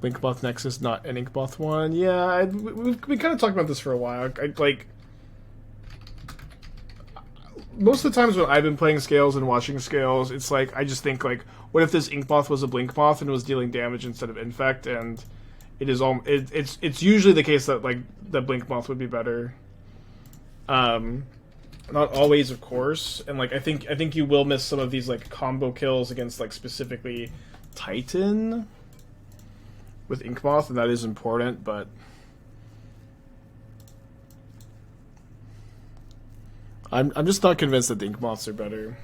Blinkmoth Nexus, not an Inkmoth one. Yeah, we've kind of talked about this for a while. Most of the times when I've been playing Scales and watching Scales, it's like, I just think, like, what if this Inkmoth was a Blinkmoth and was dealing damage instead of Infect, and it's usually the case that, like, the Blinkmoth would be better. Not always, of course, and, like, I think you will miss some of these, like, combo kills against, like, specifically Titan with Inkmoth, and that is important, but I'm just not convinced that the Inkmoths are better.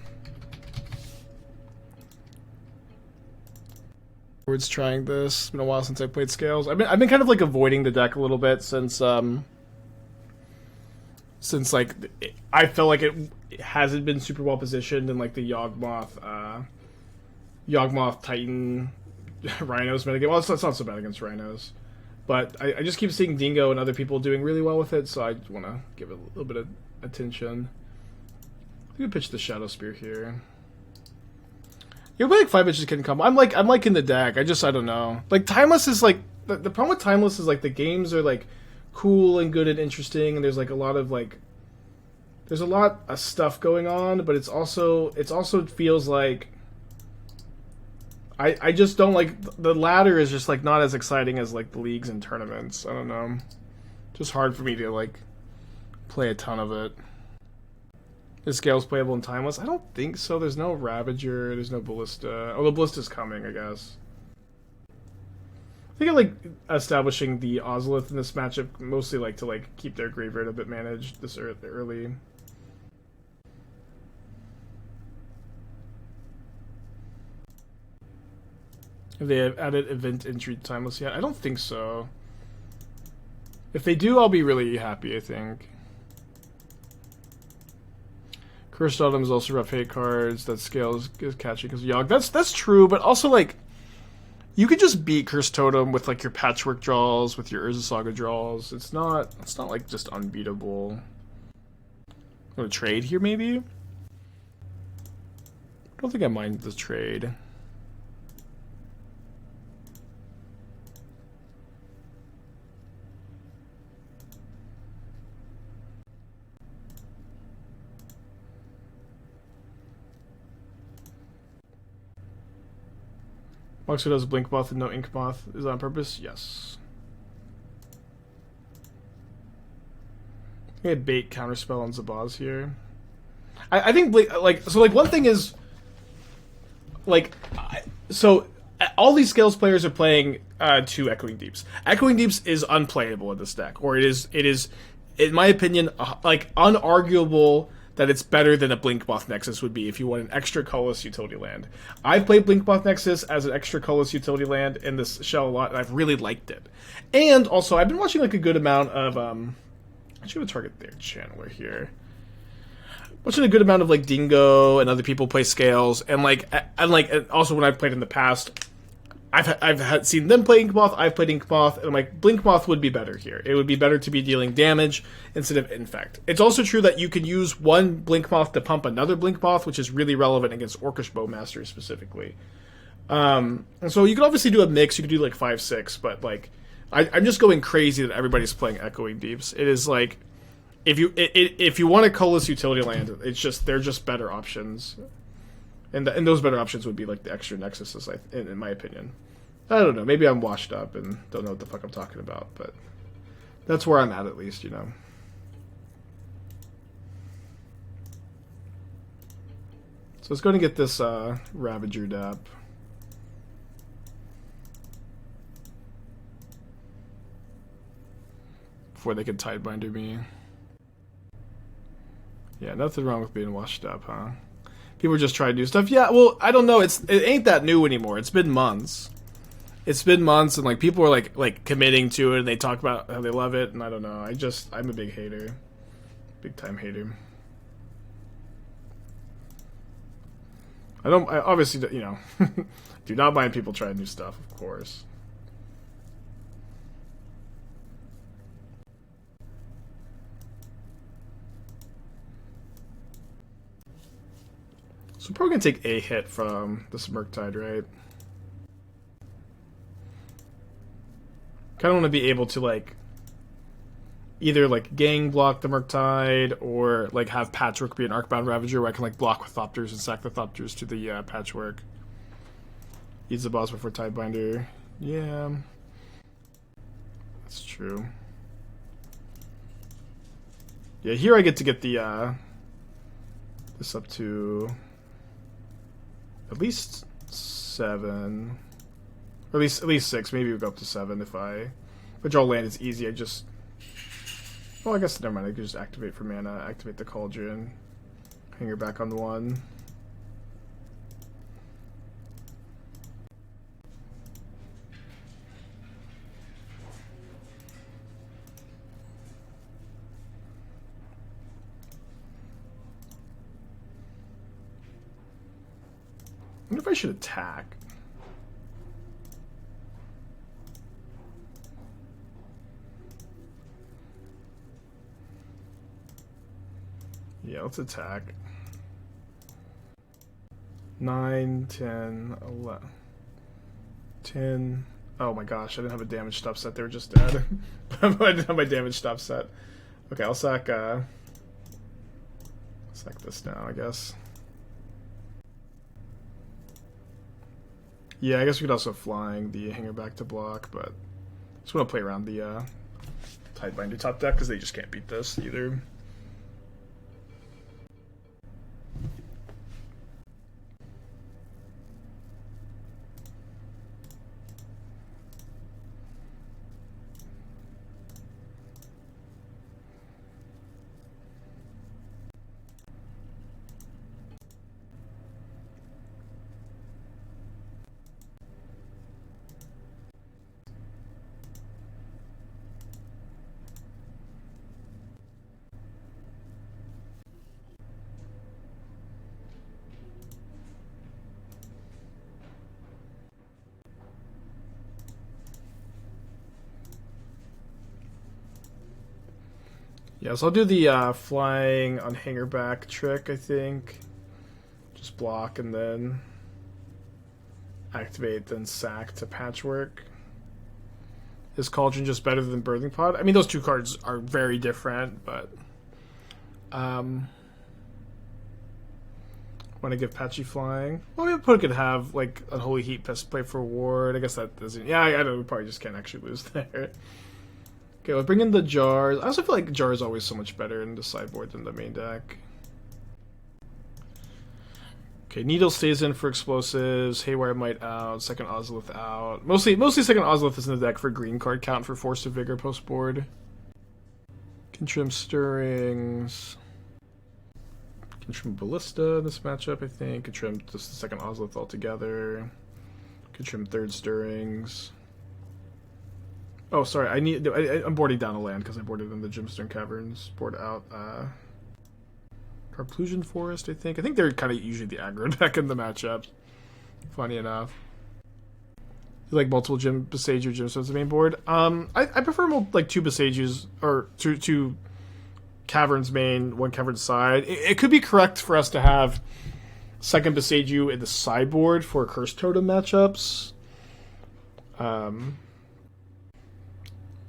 Towards trying this. It's been a while since I played Scales. I've been kind of like avoiding the deck a little bit since like I felt like it hasn't been super well positioned in like the Yawgmoth Titan Rhinos metagame. Well, it's not so bad against Rhinos, but I just keep seeing Dingo and other people doing really well with it, so I want to give it a little bit of attention. I'm gonna pitch the Shadowspear here. Yeah, like 5 inches can come. I'm liking the deck. I don't know. Like Timeless is like the problem with Timeless is like the games are like cool and good and interesting, and there's like a lot of like there's a lot of stuff going on, but it also feels like I just don't like the ladder is just like not as exciting as like the leagues and tournaments. I don't know. Just hard for me to like play a ton of it. Is Scales playable in Timeless? I don't think so. There's no Ravager, there's no Ballista. Oh, the Ballista's coming, I guess. I think I like establishing the Ozolith in this matchup, mostly like to like keep their graveyard a bit managed this early. Have they added event entry to Timeless yet? I don't think so. If they do, I'll be really happy, I think. Cursed Autumn is also rough hate cards that Scales is catching because of Yogg. That's true, but also like you could just beat Cursed Totem with like your Patchwork draws, with your Urza Saga draws. It's not like just unbeatable. Want to trade here maybe? I don't think I mind the trade. Moxie does Blinkmoth and no Inkmoth. Is that on purpose? Yes. I had bait counterspell on Zabaz here. I think one thing is so all these Scales players are playing 2 Echoing Deeps. Echoing Deeps is unplayable in this deck, or it is in my opinion like unarguable that it's better than a Blinkmoth Nexus would be if you want an extra colorless utility land. I've played Blinkmoth Nexus as an extra colorless utility land in this shell a lot, and I've really liked it. And also, I've been watching like a good amount of I'm just gonna target their channeler here. Watching a good amount of like Dingo and other people play Scales, and also when I've played in the past, I've seen them play Inkmoth, I've played Inkmoth, and I'm like, Blinkmoth would be better here. It would be better to be dealing damage instead of Infect. It's also true that you can use one Blinkmoth to pump another Blinkmoth, which is really relevant against Orcish Bowmasters specifically. And so you can obviously do a mix, you can do like 5-6, but like, I'm just going crazy that everybody's playing Echoing Deeps. It is like, if you want a colorless utility land, they're just better options. And those better options would be like the extra Nexuses, in my opinion. I don't know. Maybe I'm washed up and don't know what the fuck I'm talking about, but that's where I'm at least, you know. So let's go and get this Ravager Dap. Before they could Tidebinder me. Yeah, nothing wrong with being washed up, huh? People are just trying to do stuff. Yeah, well, I don't know. It ain't that new anymore. It's been months. It's been months, and like people are like committing to it, and they talk about how they love it, and I don't know. I'm a big hater, big time hater. I obviously, you know, do not mind people trying new stuff, of course. So we're probably going to take a hit from this Murktide, right? Kind of want to be able to like either like gang block the Murktide or like have Patchwork be an Arcbound Ravager where I can like block with Thopters and sack the Thopters to the Patchwork. Use the boss before Tidebinder. Yeah, that's true. Yeah, here I get to get the this up to at least 7, or at least 6. Maybe we go up to 7 if I draw land. It's easy. I just, well, I guess never mind. I could just activate for mana, activate the Cauldron, Hangarback on 1. I wonder if I should attack. Yeah, let's attack. 9, 10, 11, 10. Oh my gosh, I didn't have a damage stop set. They were just dead. I didn't have my damage stop set. Okay, I'll sack this now, I guess. Yeah, I guess we could also flying the Hangarback to block, but I just want to play around the Tidebinder top deck because they just can't beat this either. Yeah, so I'll do the flying on Hangarback trick, I think. Just block and then activate, then sack to Patchwork. Is Cauldron just better than Birthing Pod? I mean, those two cards are very different, but want to give Patchy flying. Well, maybe Put could have like Unholy Heat play for Ward. I guess that doesn't. Yeah, I know we probably just can't actually lose there. Okay, we'll bring in the Jars. I also feel like Jar is always so much better in the sideboard than the main deck. Okay, Needle stays in for explosives. Haywire Mite out. Second Ozolith out. Mostly second Ozolith is in the deck for green card count for Force of Vigor post board. Can trim Stirrings. Can trim Ballista in this matchup, I think. Can trim just the second Ozolith altogether. Can trim third Stirrings. Oh, sorry. I'm boarding down a land because I boarded in the Gemstone Caverns. Board out Karplusan Forest, I think. I think they're kind of usually the aggro deck in the matchup. Funny enough. You like multiple Boseiju Gemstones the main board? I prefer like 2 Boseijus, or two Caverns main, 1 Cavern side. It could be correct for us to have second Boseiju in the sideboard for Curse Totem matchups.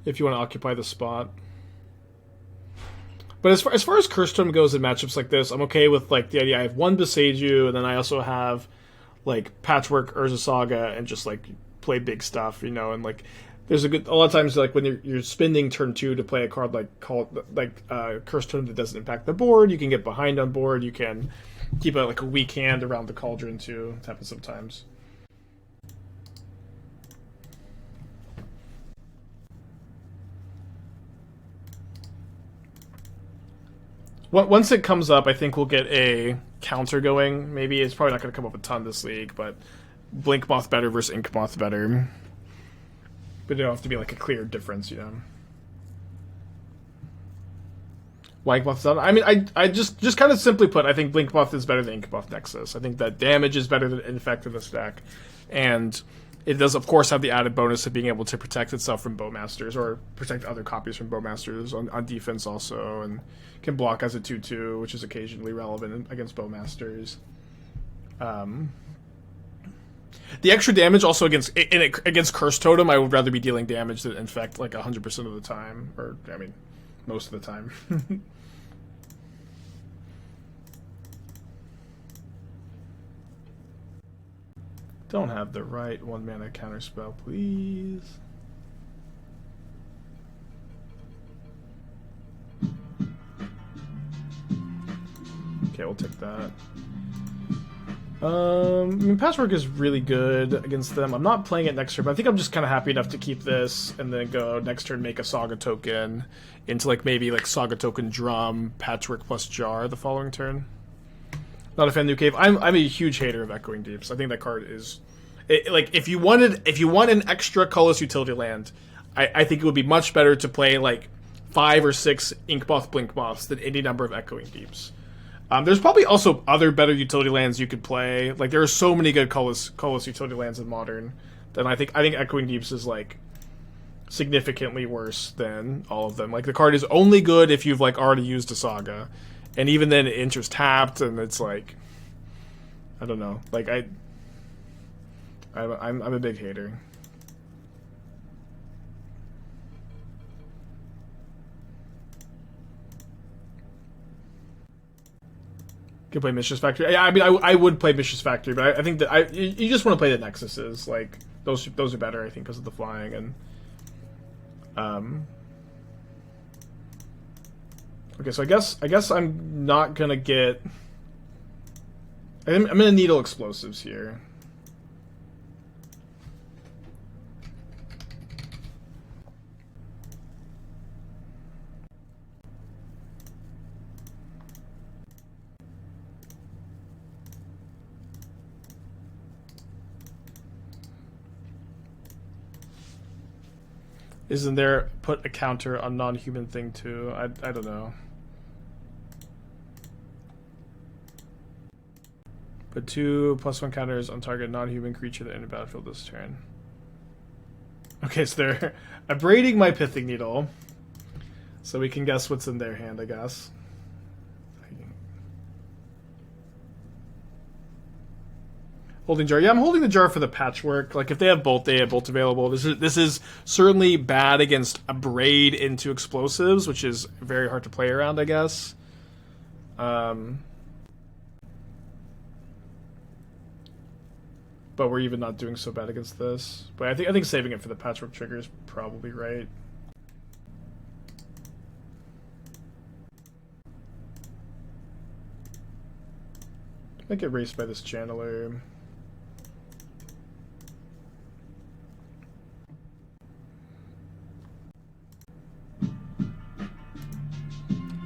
If you want to occupy the spot. But as far as Curse Totem goes in matchups like this, I'm okay with like the idea I have 1 Boseiju, and then I also have like Patchwork, Urza Saga, and just like play big stuff, you know, and like there's a lot of times like when you're spending turn 2 to play a card like Curse Totem that doesn't impact the board, you can get behind on board, you can keep like a weak hand around the Cauldron too. It happens sometimes. Once it comes up, I think we'll get a counter going. Maybe it's probably not going to come up a ton this league, but Blinkmoth better versus Inkmoth better. But it don't have to be like a clear difference, you know. Blinkmoth's done. I mean, I just kind of simply put, I think Blinkmoth is better than Inkmoth Nexus. I think that damage is better than Infect in this deck, and it does, of course, have the added bonus of being able to protect itself from Bowmasters, or protect other copies from Bowmasters on defense also, and can block as a 2/2, which is occasionally relevant against Bowmasters. The extra damage also against Curse Totem, I would rather be dealing damage than infect like 100% of the time, or I mean, most of the time. Don't have the right 1-mana counterspell, please. Okay, we'll take that. I mean, Patchwork is really good against them. I'm not playing it next turn, but I think I'm just kind of happy enough to keep this and then go next turn make a Saga token into like maybe like Saga token Drum, Patchwork plus Jar the following turn. Not a fan of New Cave. I'm a huge hater of Echoing Deeps. I think that card is like if you want an extra colorless utility land, I think it would be much better to play like 5 or 6 Inkmoth Blinkmoths than any number of Echoing Deeps. There's probably also other better utility lands you could play. Like there are so many good colorless utility lands in Modern that I think Echoing Deeps is like significantly worse than all of them. Like the card is only good if you've like already used a Saga, and even then it enters tapped, and it's like I don't know. Like I'm a big hater. Could play Mischief Factory. Yeah, I mean, I would play Mischief Factory, but I think that you just want to play the Nexuses. Like those are better, I think, because of the flying and. Okay, so I guess I'm not gonna get. I'm gonna needle explosives here. Isn't there put a counter on non-human thing too? I don't know. Put 2 +1 counters on target non-human creature that entered the battlefield this turn. Okay, so they're abrading my Pithing Needle, so we can guess what's in their hand, I guess. Holding Jar. Yeah, I'm holding the Jar for the Patchwork. Like, if they have bolt available. This is certainly bad against Abrade into explosives, which is very hard to play around, I guess. But we're even not doing so bad against this. But I think saving it for the Patchwork trigger is probably right. I get raced by this Channeler.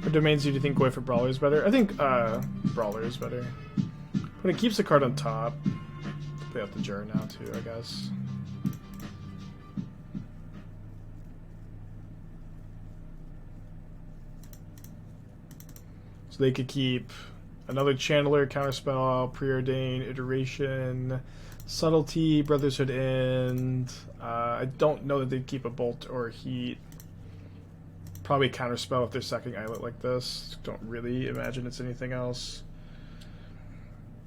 What domains do you think going for Brawler is better? I think Brawler is better. But it keeps the card on top. Play out the Jar now too, I guess. So they could keep another Channeler, Counterspell, Preordain, Iteration, Subtlety, Brotherhood End. I don't know that they'd keep a Bolt or a Heat. Probably Counterspell if they're sacking Islet like this. Don't really imagine it's anything else.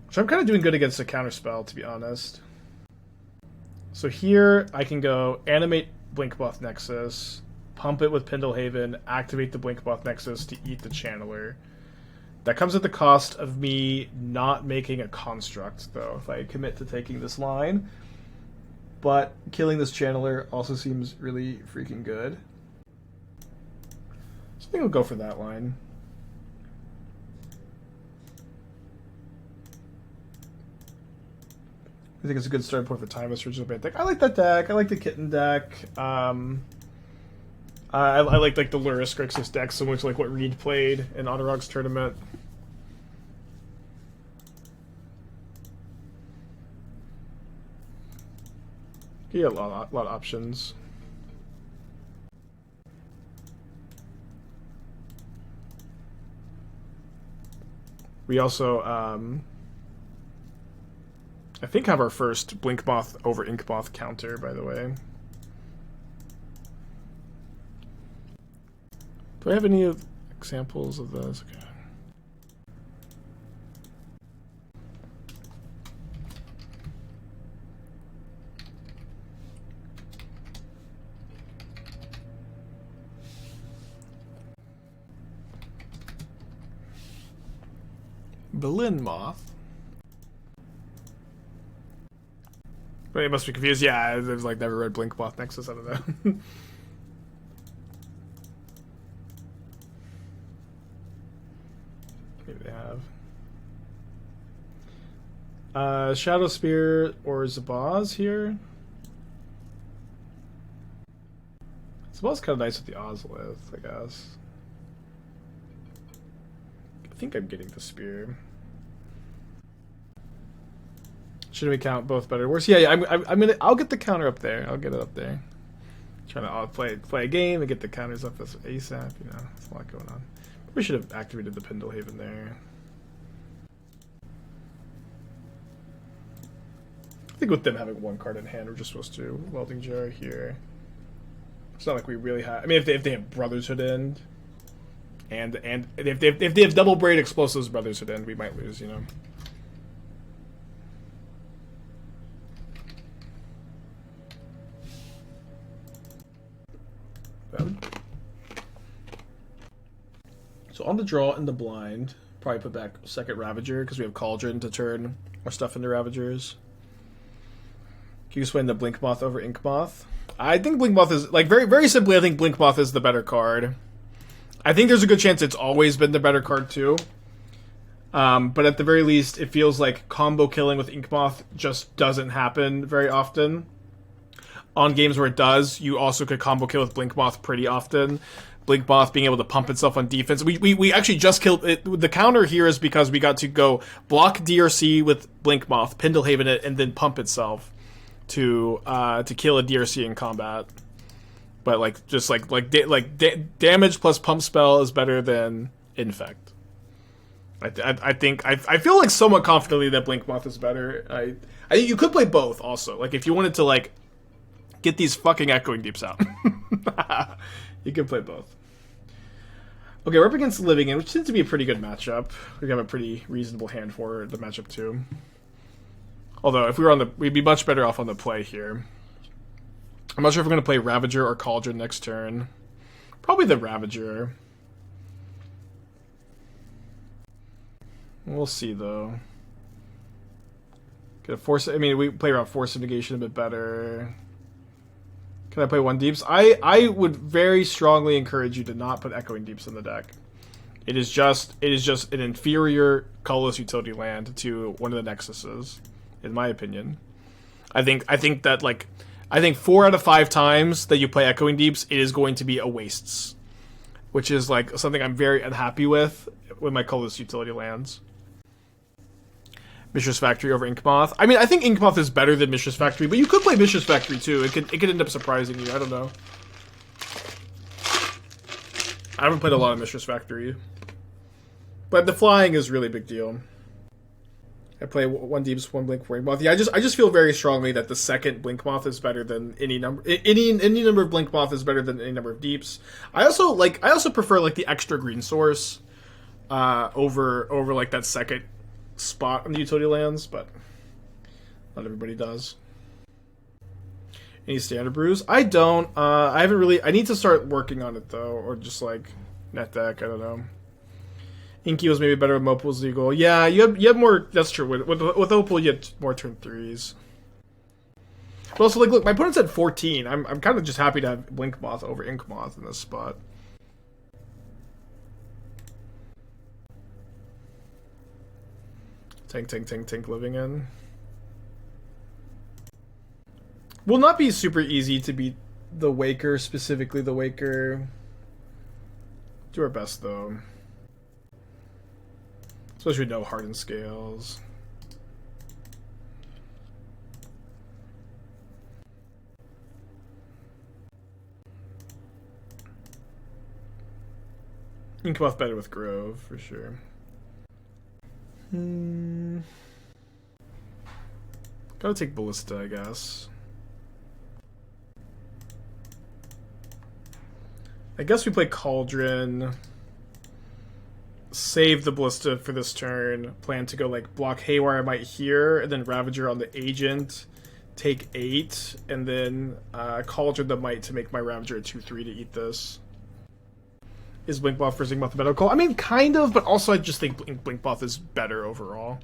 So I'm kind of doing good against a Counterspell, to be honest. So here I can go animate Blinkmoth Nexus, pump it with Pendelhaven, activate the Blinkmoth Nexus to eat the Channeler. That comes at the cost of me not making a construct, though, if I commit to taking this line. But killing this Channeler also seems really freaking good. So I think I'll go for that line. I think it's a good starting point for Timeless Original Band deck. I like that deck. I like the Kitten deck. I like the Lurrus Grixis deck, similar to like what Reed played in Honorog's tournament. Yeah, a lot of options. We also, I think, have our first Blinkmoth over Inkmoth counter, by the way. Do I have any examples of those? Okay. Blinkmoth. But it must be confused. Yeah, I've like never read Blinkmoth Nexus. I don't know. Maybe they have. Shadowspear or Zabaz here. Zabaz kind of nice with the Ozolith, I guess. I think I'm getting the spear. Should we count both better or worse? Yeah, I'll get the counter up there. I'll get it up there. Trying to play a game and get the counters up as ASAP. You know, there's a lot going on. We should have activated the Pendelhaven there. I think with them having one card in hand, we're just supposed to Welding Jar here. It's not like we really have. I mean, if they have Brotherhood End, and if they have Double Braid Explosives Brotherhood End, we might lose. You know. So on the draw and the blind, probably put back second Ravager because we have Cauldron to turn our stuff into Ravagers. Can you explain the Blinkmoth over Inkmoth? I think Blinkmoth is, like, very simply, I think Blinkmoth is the better card. I think there's a good chance it's always been the better card too. But at the very least, it feels like combo killing with Inkmoth just doesn't happen very often. On games where it does, you also could combo kill with Blinkmoth pretty often. Blinkmoth being able to pump itself on defense. We actually just killed it. The counter here is because we got to go block DRC with Blinkmoth, Pendelhaven it, and then pump itself to kill a DRC in combat. But like damage plus pump spell is better than infect. I think I feel like somewhat confidently that Blinkmoth is better. I think you could play both also. Like if you wanted to like get these fucking Echoing Deeps out. You can play both. Okay, we're up against Living In, which seems to be a pretty good matchup. We have a pretty reasonable hand for the matchup too. Although if we were on the, we'd be much better off on the play here. I'm not sure if we're going to play Ravager or Cauldron next turn. Probably the Ravager. We'll see though. Could force. I mean, we play around Force of Negation a bit better. Can I play one Deeps? I would very strongly encourage you to not put Echoing Deeps in the deck. It is just an inferior colorless utility land to one of the Nexuses, in my opinion. I think that like 4 out of 5 times that you play Echoing Deeps, it is going to be a wastes, which is like something I'm very unhappy with my colorless utility lands. Mishra's Factory over Inkmoth. I mean, I think Inkmoth is better than Mishra's Factory, but you could play Mishra's Factory too. It could end up surprising you. I don't know. I haven't played a lot of Mishra's Factory, but the flying is really a big deal. I play one Deeps, one Blink, for Inkmoth. Yeah, I just feel very strongly that the second Blinkmoth is better than any number. Any number of Blinkmoth is better than any number of Deeps. I also prefer like the extra green source over like that second spot on the utility lands, but not everybody does. Any standard brews? I don't. I haven't really. I need to start working on it though, or just like net deck. I don't know. Inky was maybe better with Mopal's Eagle. Yeah, you have more. That's true. With Opal, you have more turn 3s. But also, like, look, my opponent's at 14. I'm kind of just happy to have Blinkmoth over Inkmoth in this spot. Tank, Living In. Will not be super easy to beat the Waker, specifically the Waker. Do our best, though. Especially with no Hardened Scales. You can come off better with Grove, for sure. Gotta take Ballista, I guess. I guess we play Cauldron. Save the Ballista for this turn. Plan to go like block Haywire Mite here, and then Ravager on the Agent. Take 8, and then Cauldron the Mite to make my Ravager a 2/3 to eat this. is Blinkmoth versus Blinkmoth the better call? I mean, kind of, but also I just think Blinkmoth is better overall.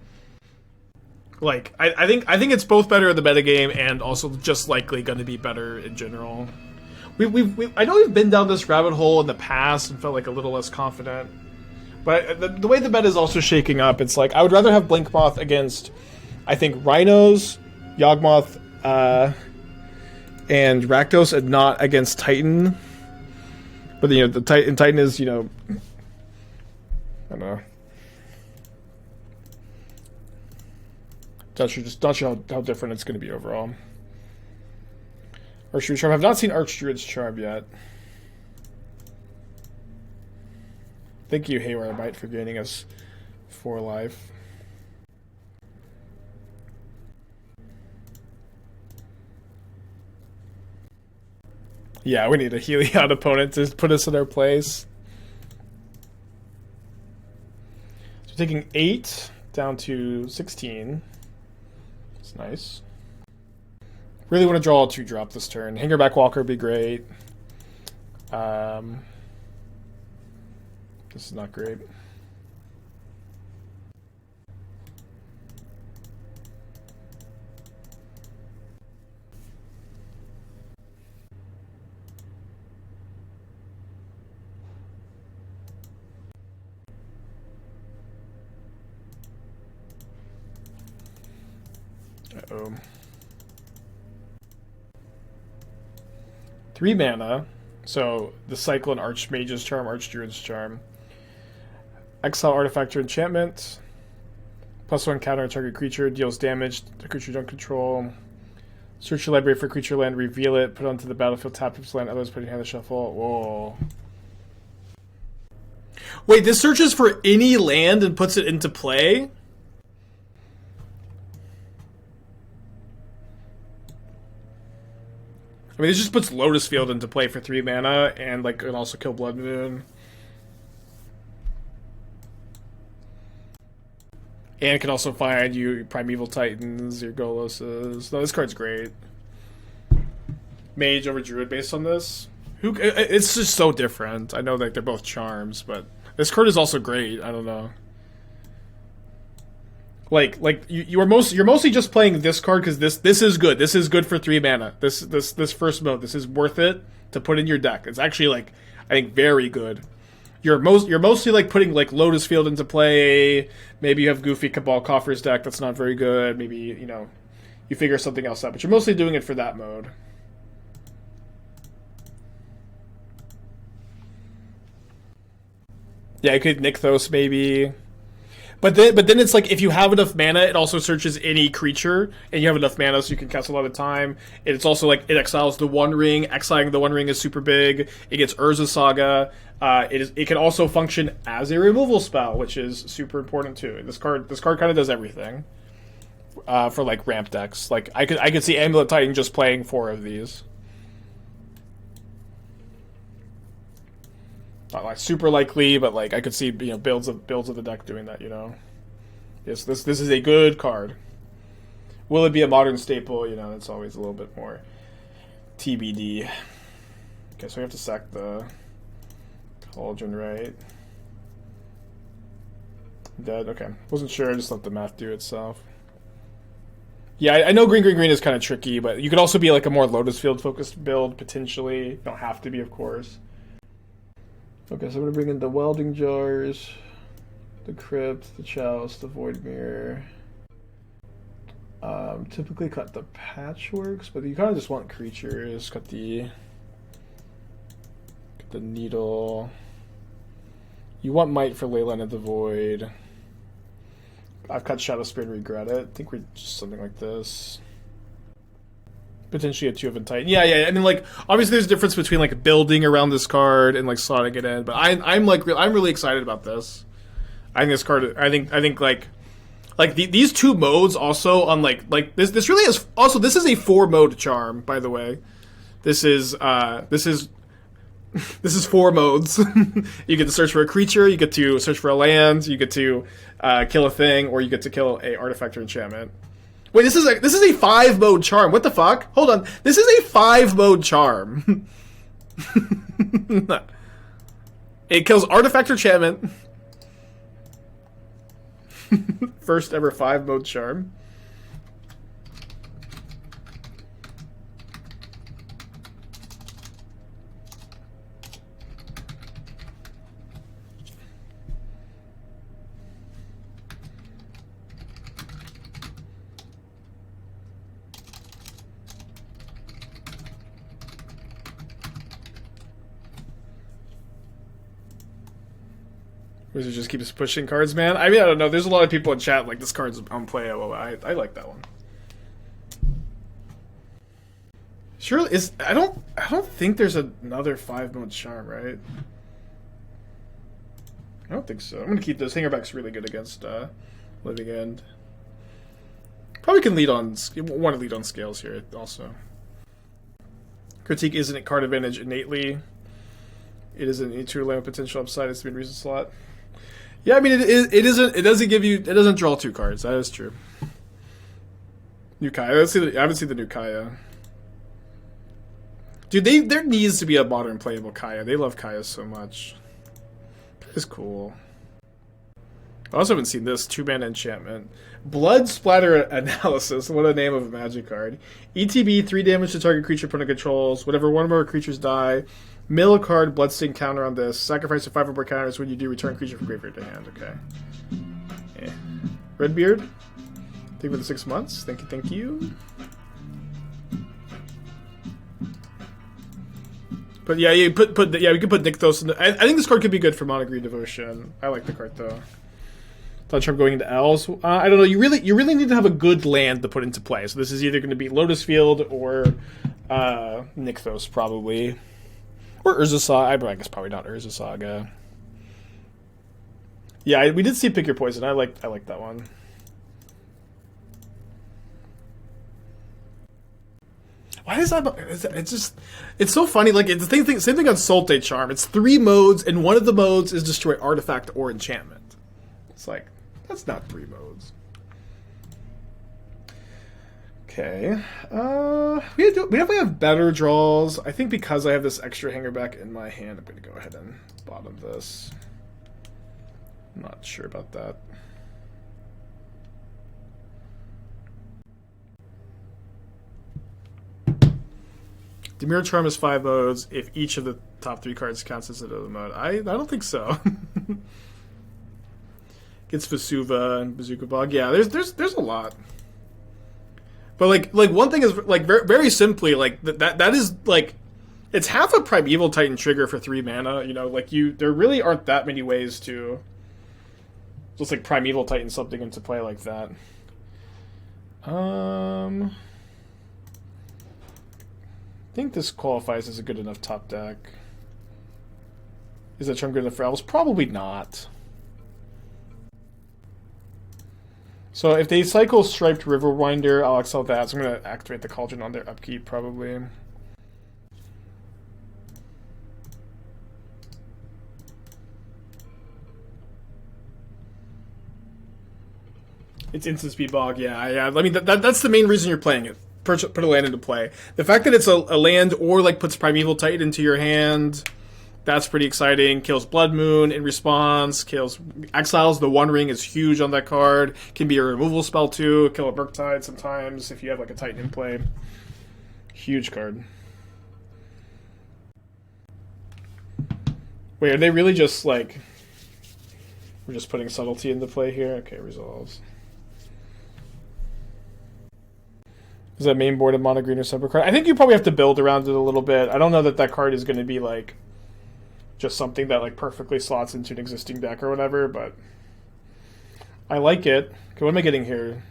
Like, I think it's both better in the metagame and also just likely going to be better in general. I know we've been down this rabbit hole in the past and felt like a little less confident. But the way the meta is also shaking up, it's like I would rather have Blinkmoth against, I think, Rhinos, Yawgmoth, and Rakdos, and not against Titan. But you know, the Titan is, you know, I don't know. Not sure how different it's going to be overall. Archdruid's Charm. I've not seen Archdruid's Charm yet. Thank you, Haywire Mite, for gaining us 4 life. Yeah, we need a Heliod opponent to put us in our place. So we're taking 8 down to 16. That's nice. Really want to draw a 2-drop this turn. Hangarback Walker would be great. This is not great. Uh-oh. 3 mana. So the Cyclone Archmage's Charm, Archdruid's Charm. Exile Artifact or Enchantment. +1 counter on target creature, deals damage to creature you don't control. Search your library for creature land, reveal it, put it onto the battlefield, tap its land, otherwise put your hand in the shuffle. Whoa. Wait, this searches for any land and puts it into play? I mean, this just puts Lotus Field into play for 3 mana, and like can also kill Blood Moon. And can also find you Primeval Titans, your Goloses. No, this card's great. Mage over Druid based on this. It's just so different. I know that they're both charms, but this card is also great. I don't know. Like you're mostly just playing this card because this is good. This is good for 3 mana. This first mode. This is worth it to put in your deck. It's actually like I think very good. You're mostly like putting like Lotus Field into play. Maybe you have Goofy Cabal Coffers deck that's not very good. Maybe you know you figure something else out. But you're mostly doing it for that mode. Yeah, you could Nykthos maybe. But then it's like if you have enough mana, it also searches any creature, and you have enough mana so you can cast a lot of time. And it's also like it exiles the One Ring. Exiling the One Ring is super big. It gets Urza Saga. It can also function as a removal spell, which is super important too. This card kind of does everything for like ramp decks. Like I could see Amulet Titan just playing 4 of these. Not like super likely, but like I could see builds of the deck doing that. Yes, this is a good card. Will it be a modern staple? It's always a little bit more TBD. Okay, so we have to sack the Cauldron, right? Dead. Okay, wasn't sure. I just let the math do itself. Yeah, I know green is kind of tricky, but you could also be like a more Lotus Field focused build potentially. You don't have to be, of course. Okay, so I'm going to bring in the Welding Jars, the Crypt, the Chalice, the Void Mirror. Typically cut the Patchworks, but you kind of just want creatures. Cut the Needle. You want Mite for Leyline of the Void. I've cut Shadowspear and regret it. I think we're just something like this. Potentially a 2 of Titan. Yeah. I mean, like, obviously there's a difference between like building around this card and like slotting it in. But I'm really excited about this. I think this card. I think like these 2 modes also on like this really is also this is a 4 mode charm, by the way. This is 4 modes. You get to search for a creature, you get to search for a land, you get to kill a thing, or you get to kill a artifact or enchantment. Wait, this is a 5 mode charm. What the fuck? Hold on. This is a 5 mode charm. It kills Artifact Enchantment. First ever 5-mode charm. Wizard just keeps pushing cards, man. I mean, I don't know. There's a lot of people in chat like this card's unplayable. I like that one. Sure is. I don't think there's another 5-mode charm, right? I don't think so. I'm gonna keep this. Hangarback's really good against Living End. Probably can lead on. Want to lead on Scales here also. Critique isn't a card advantage innately. It isn't into land potential upside. It's the main reason slot. Yeah, I mean it isn't. It doesn't give you. It doesn't draw 2 cards. That is true. New Kaya. I haven't seen the new Kaya. Dude, there needs to be a modern playable Kaya. They love Kaya so much. It's cool. I also haven't seen this 2-mana enchantment. Blood Splatter Analysis. What a name of a magic card. ETB, 3 damage to target creature opponent controls. Whenever one or more creatures die, mill a card, Bloodstain counter on this. Sacrifice a 5 or more counters. When you do, return creature from graveyard to hand. Okay. Yeah. Redbeard. Thank you for the 6 months. Thank you, thank you. But yeah, we could put Nykthos in the. I think this card could be good for Mono Green Devotion. I like the card though. Thought I'm going into Owls. I don't know. You really need to have a good land to put into play. So this is either going to be Lotus Field or Nykthos probably, or Urza Saga. I guess probably not Urza Saga. Yeah, we did see Pick Your Poison. I like that one. Why is that? It's so funny. Like it's the same thing on Solte Charm. It's 3 modes, and one of the modes is destroy artifact or enchantment. It's like that's not 3 modes. Okay. We definitely have better draws. I think because I have this extra Hangarback in my hand, I'm going to go ahead and bottom this. I'm not sure about that. Demir Charm is 5 modes if each of the top 3 cards counts as another mode. I don't think so. Gets Vesuva and Bazooka Bog. Yeah, there's a lot. But like one thing is like very simply like that is like it's half a Primeval Titan trigger for 3 mana. You know, like there really aren't that many ways to just like Primeval Titan something into play like that. I think this qualifies as a good enough top deck. Is that charm good enough for Elves? Probably not. So if they cycle Striped Riverwinder, I'll exile that. So I'm going to activate the Cauldron on their upkeep, probably. It's instant speed bog, yeah. I mean, that's the main reason you're playing it. Put a land into play. The fact that it's a land or like puts Primeval Titan into your hand, that's pretty exciting. Kills Blood Moon in response. Exiles the One Ring is huge on that card. Can be a removal spell too. Kill a Murktide sometimes if you have like a Titan in play. Huge card. Wait, are they really just like... We're just putting Subtlety into play here? Okay, resolves. Is that main board of mono green or separate card? I think you probably have to build around it a little bit. I don't know that card is going to be like just something that like perfectly slots into an existing deck or whatever, but I like it. Okay, what am I getting here?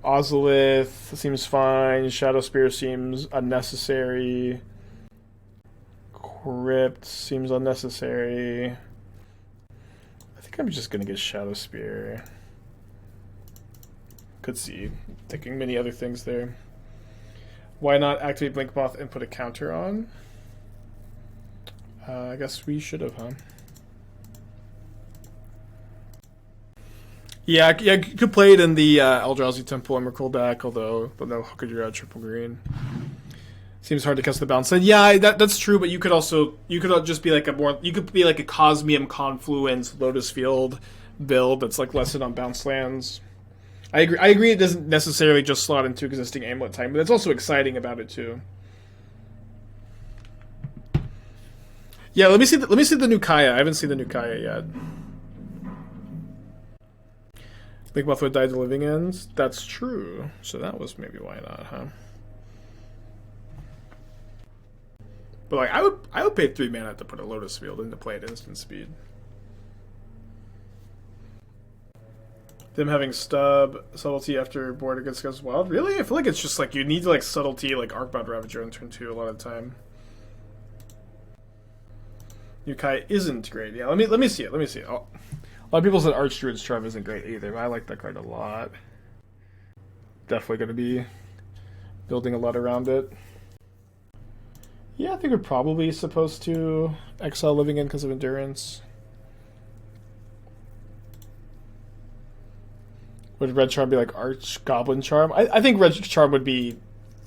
Ozolith seems fine. Shadowspear seems unnecessary. Crypt seems unnecessary. I think I'm just going to get Shadowspear. Could see thinking many other things there. Why not activate Blinkmoth and put a counter on? I guess we should have, huh? Yeah, you could play it in the Eldrazi Temple Emrakul deck, although no, how could you add triple green? Seems hard to cast the balance. And yeah, that's true. But you could just be like a Cosmium Confluence Lotus Field build that's like lessened on bounce lands. I agree. It doesn't necessarily just slot into existing Amulet type, but that's also exciting about it too. Yeah, let me see the new Kaya. I haven't seen the new Kaya yet. Blinkmoth would die to living ends. That's true. So that was maybe why not, huh? But like I would pay 3 mana to put a Lotus Field into play at instant speed. Them having stub subtlety after board against Scales Wild. Really? I feel like it's just like you need to like subtlety like Arcbound Ravager on turn 2 a lot of the time. Yukai isn't great. Yeah, let me see it. Let me see it. Oh. A lot of people said Archdruid's Charm isn't great either, but I like that card a lot. Definitely going to be building a lot around it. Yeah, I think we're probably supposed to exile Living End because of Endurance. Would Red Charm be like Arch Goblin Charm? I think Red Charm would be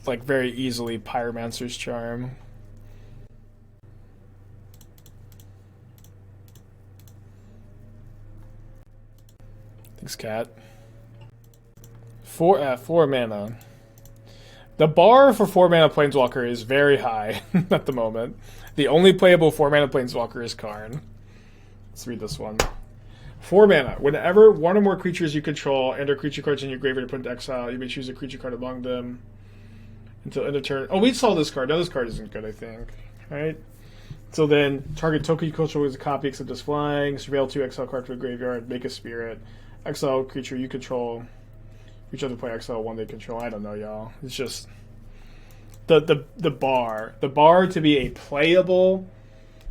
like very easily Pyromancer's Charm. Thanks, Cat. 4 mana. The bar for 4 mana Planeswalker is very high at the moment. The only playable 4 mana Planeswalker is Karn. Let's read this one. 4 mana. Whenever one or more creatures you control enter creature cards in your graveyard to put into exile, you may choose a creature card among them until end of turn. Oh, we saw this card. Now this card isn't good, I think. Alright. So then, target token you control is a copy except as flying. Surveil 2 exile card to a graveyard. Make a spirit. Exile creature you control. Each other play exile 1 they control. I don't know, y'all. It's just the bar. The bar to be a playable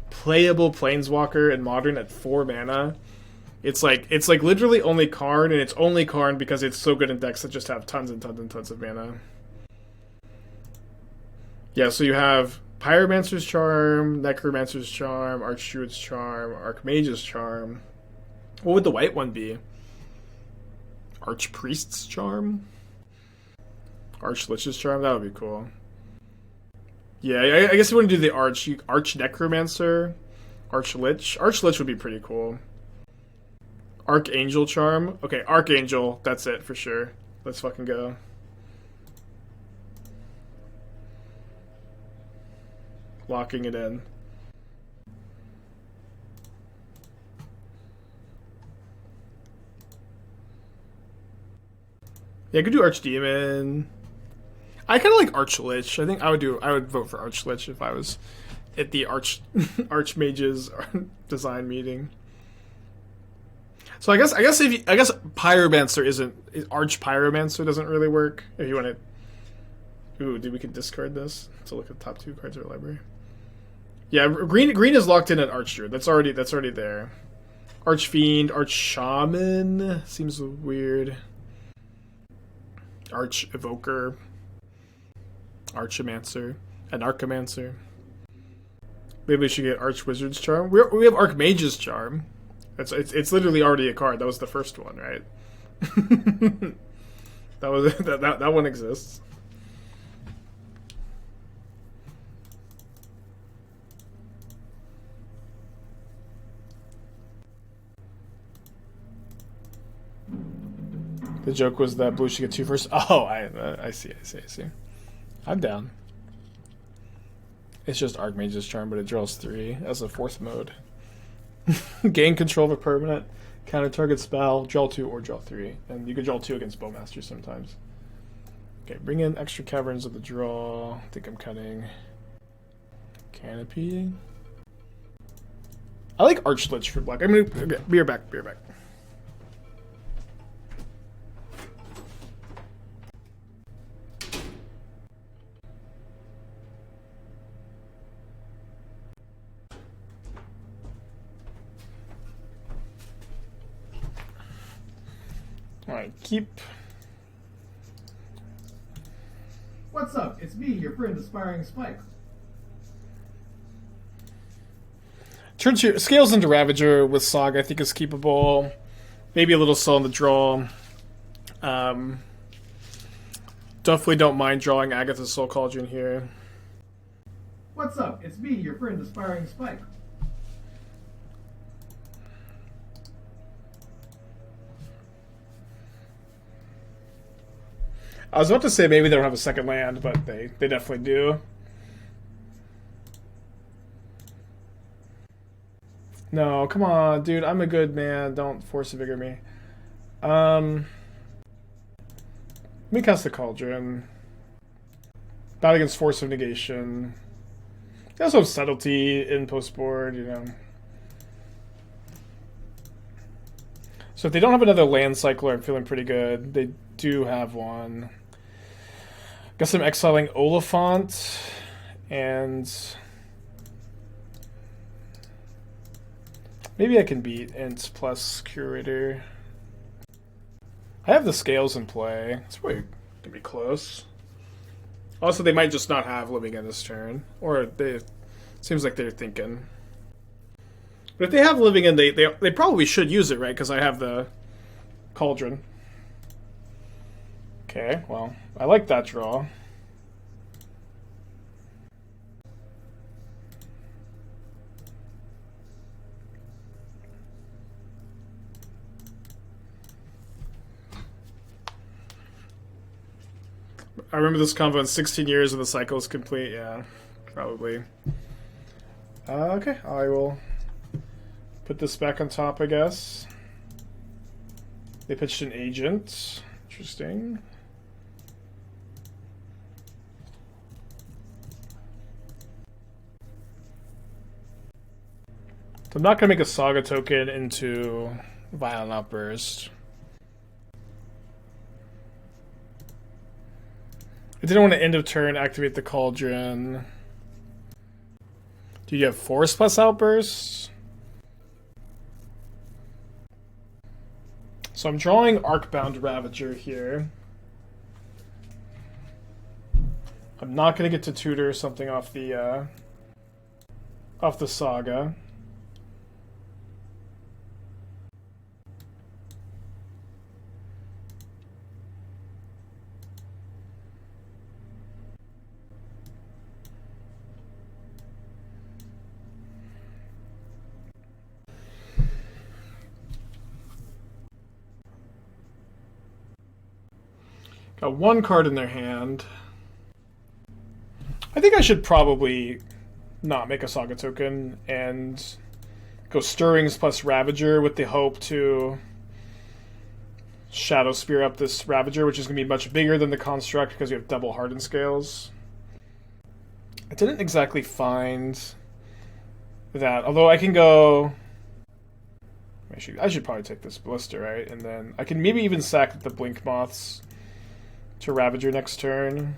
Planeswalker in Modern at 4 mana. It's like literally only Karn, and it's only Karn because it's so good in decks that just have tons and tons and tons of mana. Yeah, so you have Pyromancer's Charm, Necromancer's Charm, Archdruid's Charm, Archmage's Charm. What would the white one be? Archpriest's Charm? Archlich's Charm? That would be cool. Yeah, I guess you want to do the Arch Necromancer, Archlich. Archlich would be pretty cool. Archangel Charm. Okay, Archangel. That's it for sure. Let's fucking go. Locking it in. Yeah, I could do Archdemon. I kind of like Archlich. I think I would vote for Archlich if I was at the Archmage's design meeting. So I guess Pyromancer isn't Arch Pyromancer doesn't really work if you want to. Ooh, we can discard this to look at the top 2 cards of our library. Yeah, green is locked in at Archdruid. That's already there. Archfiend, Arch Shaman seems weird. Arch Evoker, Archamancer, and Archamancer. Maybe we should get Archwizard's Charm. We have Archmage's Charm. It's literally already a card. That was the first one, right? that one exists. The joke was that blue should get 2 first. Oh, I see. I'm down. It's just Archmage's Charm, but it draws 3 as a 4th mode. Gain control of a permanent, counter target spell, draw 2 or draw 3. And you can draw 2 against Bowmaster sometimes. Okay, bring in extra Caverns of the draw. I think I'm cutting Canopy. I like Archlich for black. I'm gonna be right back. Alright, keep. What's up? It's me, your friend, Aspiring Spikes. Turn 2 Scales into Ravager with Saga, I think is keepable. Maybe a little slow on the draw. Definitely don't mind drawing Agatha's Soul Cauldron here. What's up? It's me, your friend, Aspiring Spike. I was about to say maybe they don't have a second land, but they definitely do. No, come on, dude. I'm a good man. Don't Force of Vigor me. Let me cast the Cauldron. Not against Force of Negation. They also have Subtlety in postboard, you know. So if they don't have another land cycler, I'm feeling pretty good. They do have one. Guess I'm exiling Oliphant and maybe I can beat Int plus Curator. I have the Scales in play. It's probably gonna be close. Also, they might just not have Living End this turn, or seems like they're thinking. But if they have Living End, they probably should use it, right? Because I have the Cauldron. Okay, well, I like that draw. I remember this combo in 16 years and the cycle is complete. Yeah, probably. Okay, I will put this back on top, I guess. They pitched an agent. Interesting. So I'm not going to make a Saga token into Violent Outburst. I didn't want to end of turn activate the Cauldron. Do you have Force plus Outburst? So I'm drawing Arcbound Ravager here. I'm not going to get to tutor something off the Saga. Got one card in their hand. I think I should probably not make a Saga token and go Stirrings plus Ravager with the hope to Shadowspear up this Ravager, which is going to be much bigger than the Construct because we have double Hardened Scales. I didn't exactly find that, although I can go... I should probably take this Ballista, right? And then I can maybe even sack the Blinkmoths to Ravager next turn.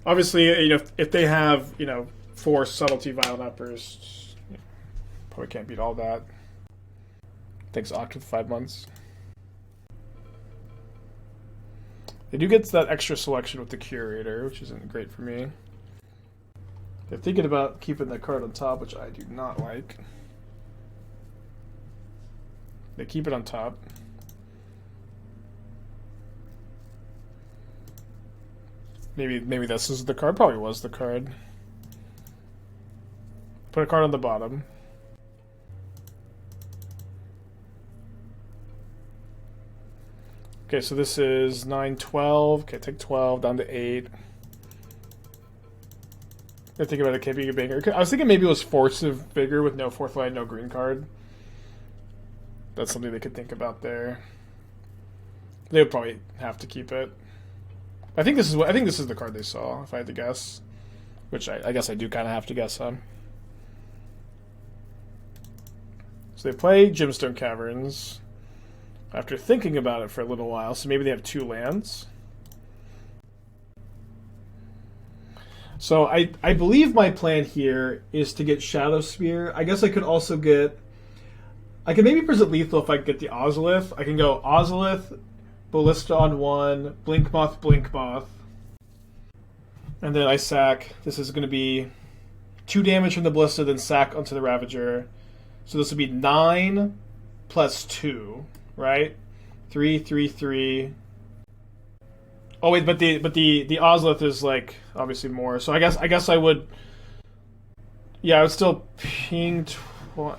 Obviously, you know, if they have, you know, Force, Subtlety, Violent Outburst, probably can't beat all that. Thanks, Oct, with 5 months. They do get that extra selection with the Curator, which isn't great for me. They're thinking about keeping that card on top, which I do not like. They keep it on top. Maybe this is the card. Probably was the card. Put a card on the bottom. Okay, so this is 9, 12. Okay, take 12 down to 8. I think about it, can't be a banger. I was thinking maybe it was Force of Vigor with no 4th land, no green card. That's something they could think about there. They would probably have to keep it. I think this is the card they saw, if I had to guess. Which I guess I do kind of have to guess on. So they play Gemstone Caverns after thinking about it for a little while, so maybe they have 2 lands. So I believe my plan here is to get Shadowspear. I guess I could also get... I can maybe present lethal if I get the Ozolith. I can go Ozolith, Ballista on 1, Blinkmoth, Blinkmoth. And then I sack. This is going to be 2 damage from the Ballista, then sack onto the Ravager. So this would be 9 plus 2, right? 3, 3, 3. Oh wait, but the Ozolith is like obviously more. So I guess I would. Yeah, I would still ping. I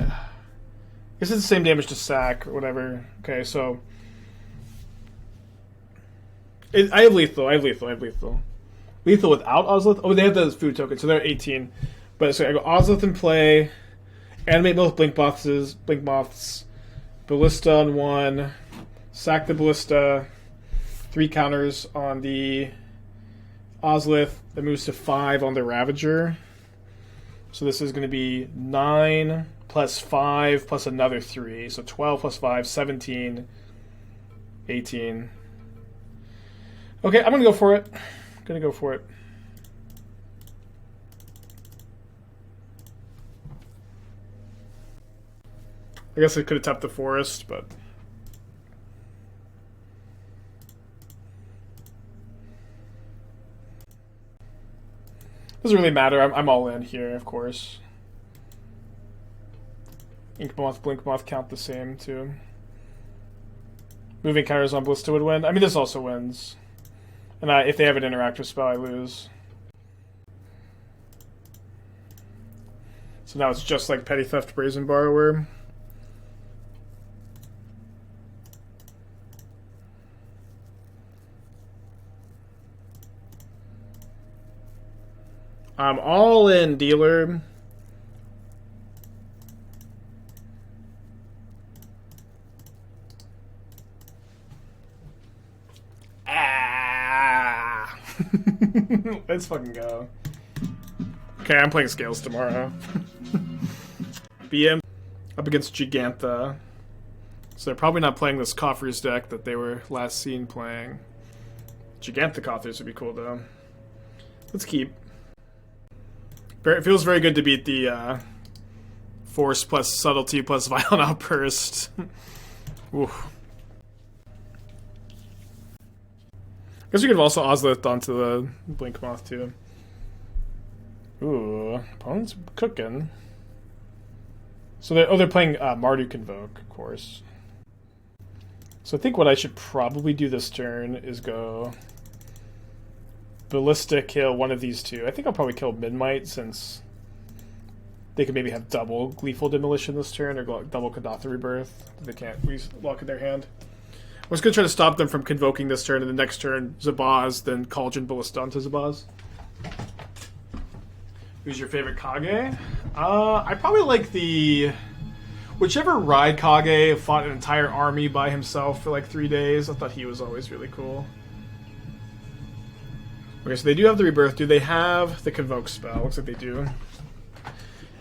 guess it's the same damage to sack or whatever. Okay, so I have lethal. Lethal without Ozolith. Oh, they have the food token, so they're 18. But so I go Ozolith in play. Animate both Blinkmoths. Ballista on 1. Sack the Ballista. 3 counters on the Ozolith. That moves to 5 on the Ravager. So this is going to be 9 plus 5 plus another 3. So 12 plus 5, 17, 18. Okay, I'm going to go for it. I guess I could have tapped the forest, but... Doesn't really matter. I'm all in here, of course. Inkmoth, Blinkmoth count the same, too. Moving counters on Ballista would win. I mean, this also wins. And if they have an interactive spell, I lose. So now it's just like Petty Theft Brazen Borrower. I'm all in, dealer. Let's fucking go. Okay, I'm playing Scales tomorrow. BM up against Gigantha. So they're probably not playing this Coffers deck that they were last seen playing. Gigantha Coffers would be cool, though. Let's keep. It feels very good to beat the Force plus Subtlety plus Violent Outburst. Oof. I guess we could have also Ozolith onto the Blinkmoth, too. Ooh, opponent's cooking. So they're playing Marduk Invoke, of course. So I think what I should probably do this turn is go Ballista, kill one of these two. I think I'll probably kill Midmite, since they could maybe have double Gleeful Demolition this turn, or double Kadatha Rebirth. They can't lock in their hand. I was going to try to stop them from convoking this turn, and the next turn, Zabaz, then Cauldron Ballista onto Zabaz. Who's your favorite Kage? I probably like the... Whichever Ride Kage fought an entire army by himself for like 3 days. I thought he was always really cool. Okay, so they do have the Rebirth. Do they have the Convoke spell? Looks like they do.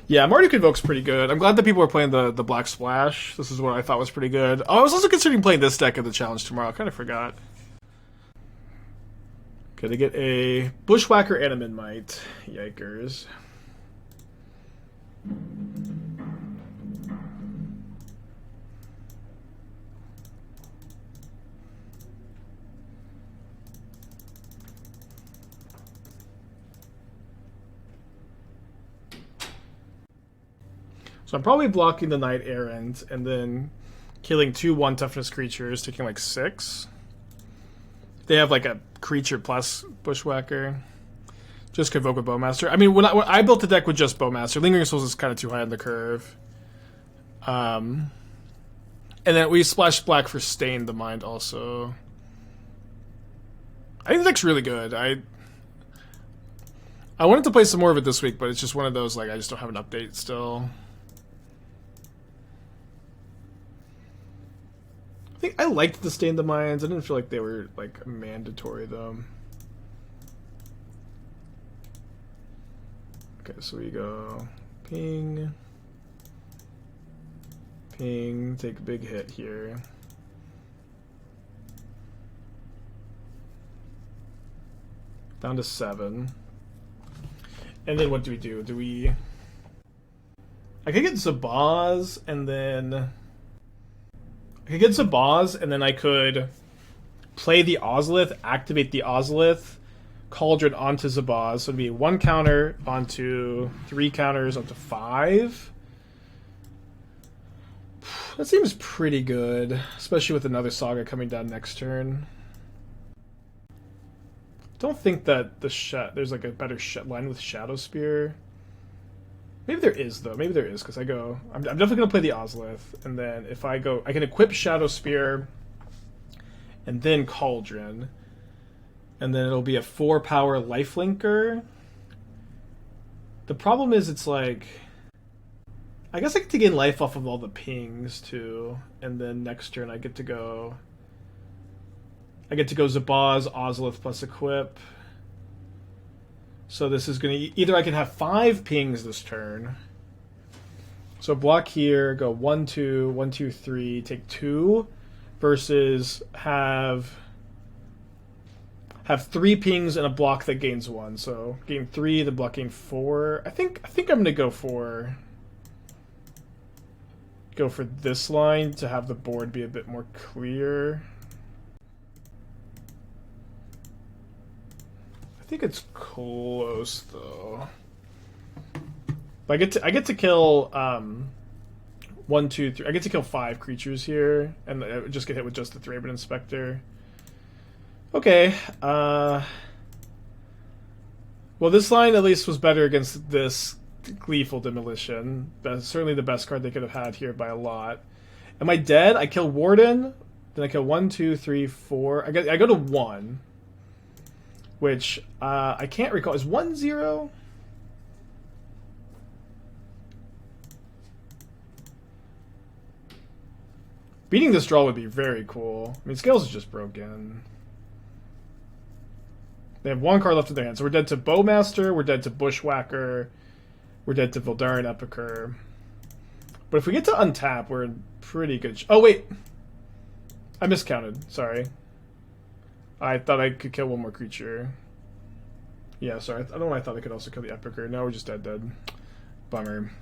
Yeah, Marduk Convoke's pretty good. I'm glad that people are playing the Black Splash. This is what I thought was pretty good. Oh, I was also considering playing this deck at the challenge tomorrow. I kind of forgot. Okay, they get a Bushwhacker and a Midmite. Yikers. So I'm probably blocking the Knight Errant and then killing 2 1-toughness creatures, taking like 6. They have like a creature plus Bushwhacker. Just Convoke with Bowmaster. I mean, when I built the deck with just Bowmaster, Lingering Souls is kind of too high on the curve. And then we splash black for Stain the Mind also. I think the deck's really good. I wanted to play some more of it this week, but it's just one of those, like, I just don't have an update still. I think I liked the Stain the Minds. I didn't feel like they were, like, mandatory, though. Okay, so we go ping, ping, take a big hit here. Down to 7. And then what do we do? Do we... I could get Zabaz, and then... I could get Zabaz, and then I could play the Ozolith, activate the Ozolith, Cauldron onto Zabaz. So it'd be 1 counter onto 3 counters onto 5. That seems pretty good, especially with another Saga coming down next turn. Don't think that there's like a better line with Shadowspear. Maybe there is though. Maybe there is because I'm definitely gonna play the Ozolith, and then if I can equip Shadowspear, and then Cauldron, and then it'll be a 4-power lifelinker. The problem is it's like, I guess I get to gain life off of all the pings too, and then next turn I get to go Zabaz, Ozolith plus equip. So this is going to... Either I can have 5 pings this turn. So block here, go 1, 2, 1, 2, 3, take 2, versus have 3 pings and a block that gains 1. So gain 3, the block gain 4. I think I'm going to go for this line to have the board be a bit more clear. I think it's close though. I get to kill 1, 2, 3. I get to kill 5 creatures here, and I just get hit with just the 3-Raven Inspector. Okay. Well, this line at least was better against this Gleeful Demolition. That's certainly the best card they could have had here by a lot. Am I dead? I kill Warden, then I kill 1, 2, 3, 4. I go to 1. Which, I can't recall. Is 1, 0? Beating this draw would be very cool. I mean, Scales is just broken. They have 1 card left in their hand. So we're dead to Bowmaster, we're dead to Bushwhacker, we're dead to Voldaren Epicure. But if we get to untap, we're in pretty good... Oh, wait! I miscounted. Sorry. I thought I could kill 1 more creature. Yeah, sorry. I don't know why I thought I could also kill the Epicure. No, we're just dead. Bummer.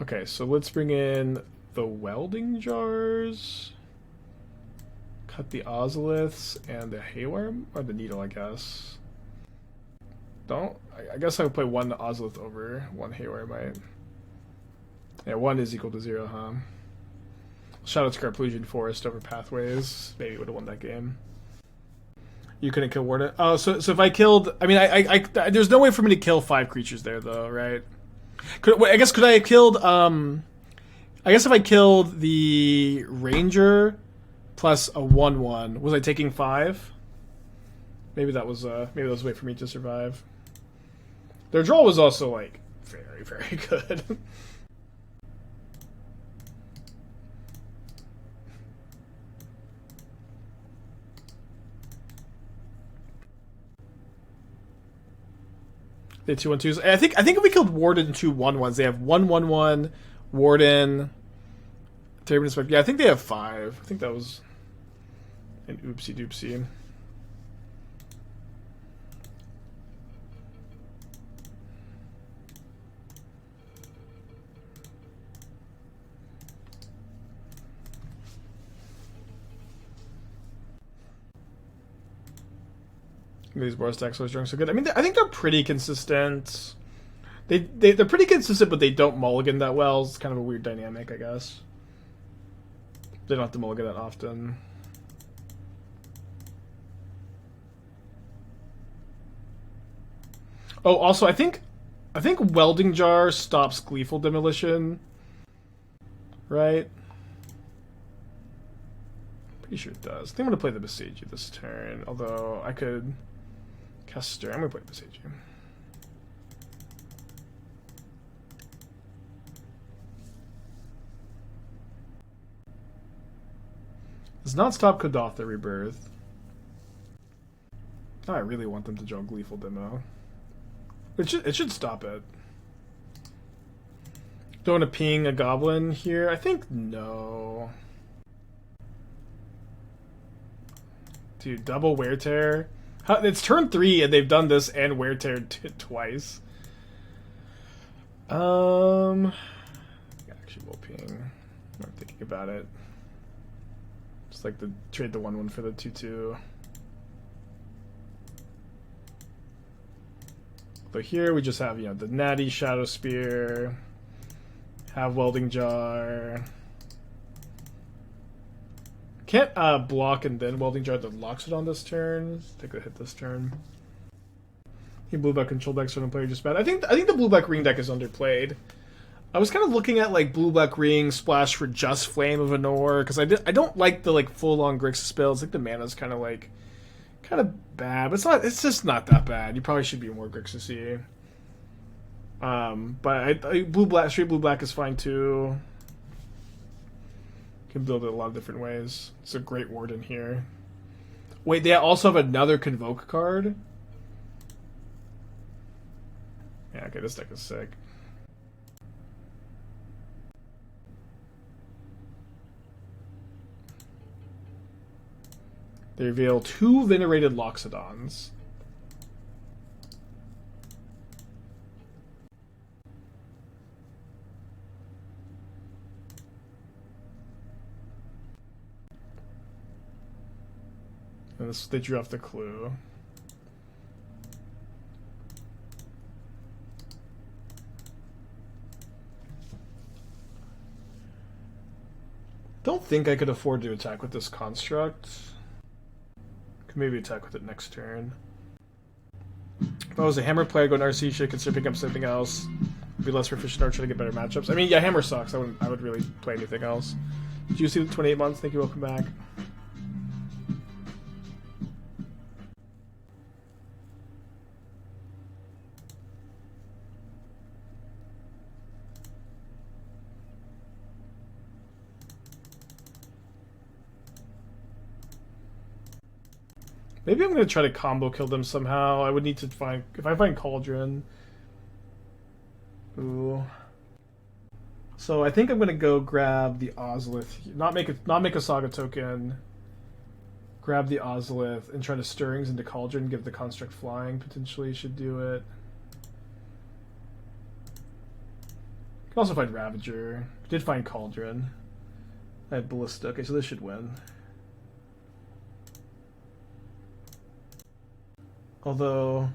Okay, so let's bring in the Welding Jars. Cut the Ozoliths and the Haywire... Or the Needle, I guess. I guess I would play 1 Ozolith over 1 Haywire Mite. Yeah, 1 is equal to 0, huh? Shout out to Karplusan Forest over Pathways. Maybe would have won that game. You couldn't kill Warden. Oh, so if I killed... I mean, I there's no way for me to kill 5 creatures there, though, right? Could I have killed... I guess if I killed the Ranger plus a 1/1, was I taking 5? Maybe that was a way for me to survive. Their draw was also, like, very, very good. They 2/1/2s. I think if we killed Warden 2 1/1s, they have 1/1/1, Warden, Raven Inspector. Yeah, I think they have 5. I think that was an oopsie doopsie. These board stacks are so good. I mean, I think they're pretty consistent. They're pretty consistent, but they don't mulligan that well. It's kind of a weird dynamic, I guess. They don't have to mulligan that often. Oh, also, I think Welding Jar stops Gleeful Demolition, right? Pretty sure it does. I think I'm gonna play the Boseiju this turn. Although I could. Custer. I'm going to play Boseiju. Does not stop Kodotha Rebirth. Oh, I really want them to draw Gleeful Demo. It should stop it. Don't want to ping a Goblin here? I think no. Dude, double Wear Tear. It's turn 3 and they've done this and Wear Tear twice. Actually, we'll ping. I'm thinking about it. Just like the trade the 1/1 for the 2/2. So here we just have, the Natty Shadowspear, have Welding Jar. Can't block and then Welding Jar that locks it on this turn. Take a hit this turn. He blue-black control decks don't play just bad. I think the blue-black ring deck is underplayed. I was kind of looking at like blue-black ring splash for just Flame of Anor because I don't like the like full-on Grixis spells. Like the mana's kind of bad, but it's just not that bad. You probably should be more Grixis-y. But straight blue-black is fine too. Can build it a lot of different ways. It's a great Warden here. Wait, they also have another Convoke card? Yeah, okay, this deck is sick. They reveal 2 Venerated Loxodons. And this, they drew off the clue. Don't think I could afford to attack with this construct. Could maybe attack with it next turn. If I was a Hammer player going RC, should consider picking up something else. Be less proficient or try to get better matchups. I mean, yeah, Hammer sucks. I would really play anything else. Did you see the 28 months? Thank you. Welcome back. Maybe I'm going to try to combo kill them somehow. I would need to find... If I find Cauldron... Ooh. So I think I'm going to go grab the Ozolith. Not make a Saga token. Grab the Ozolith and try to Stirrings into Cauldron. Give the Construct Flying. Potentially should do it. Can also find Ravager. Did find Cauldron. I had Ballista. Okay, so this should win. Although,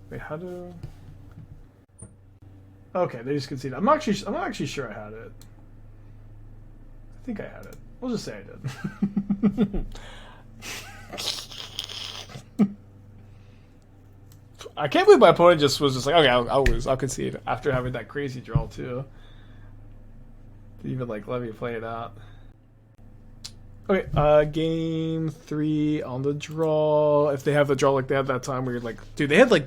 wait, how do? Okay, they just conceded. I'm not actually sure I had it. I think I had it. We'll just say I did. I can't believe my opponent just was just like, okay, I'll lose. I'll concede after having that crazy draw too. Didn't even like let me play it out. Okay, game 3 on the draw. If they have the draw like they had that time where you're like, dude, they had like,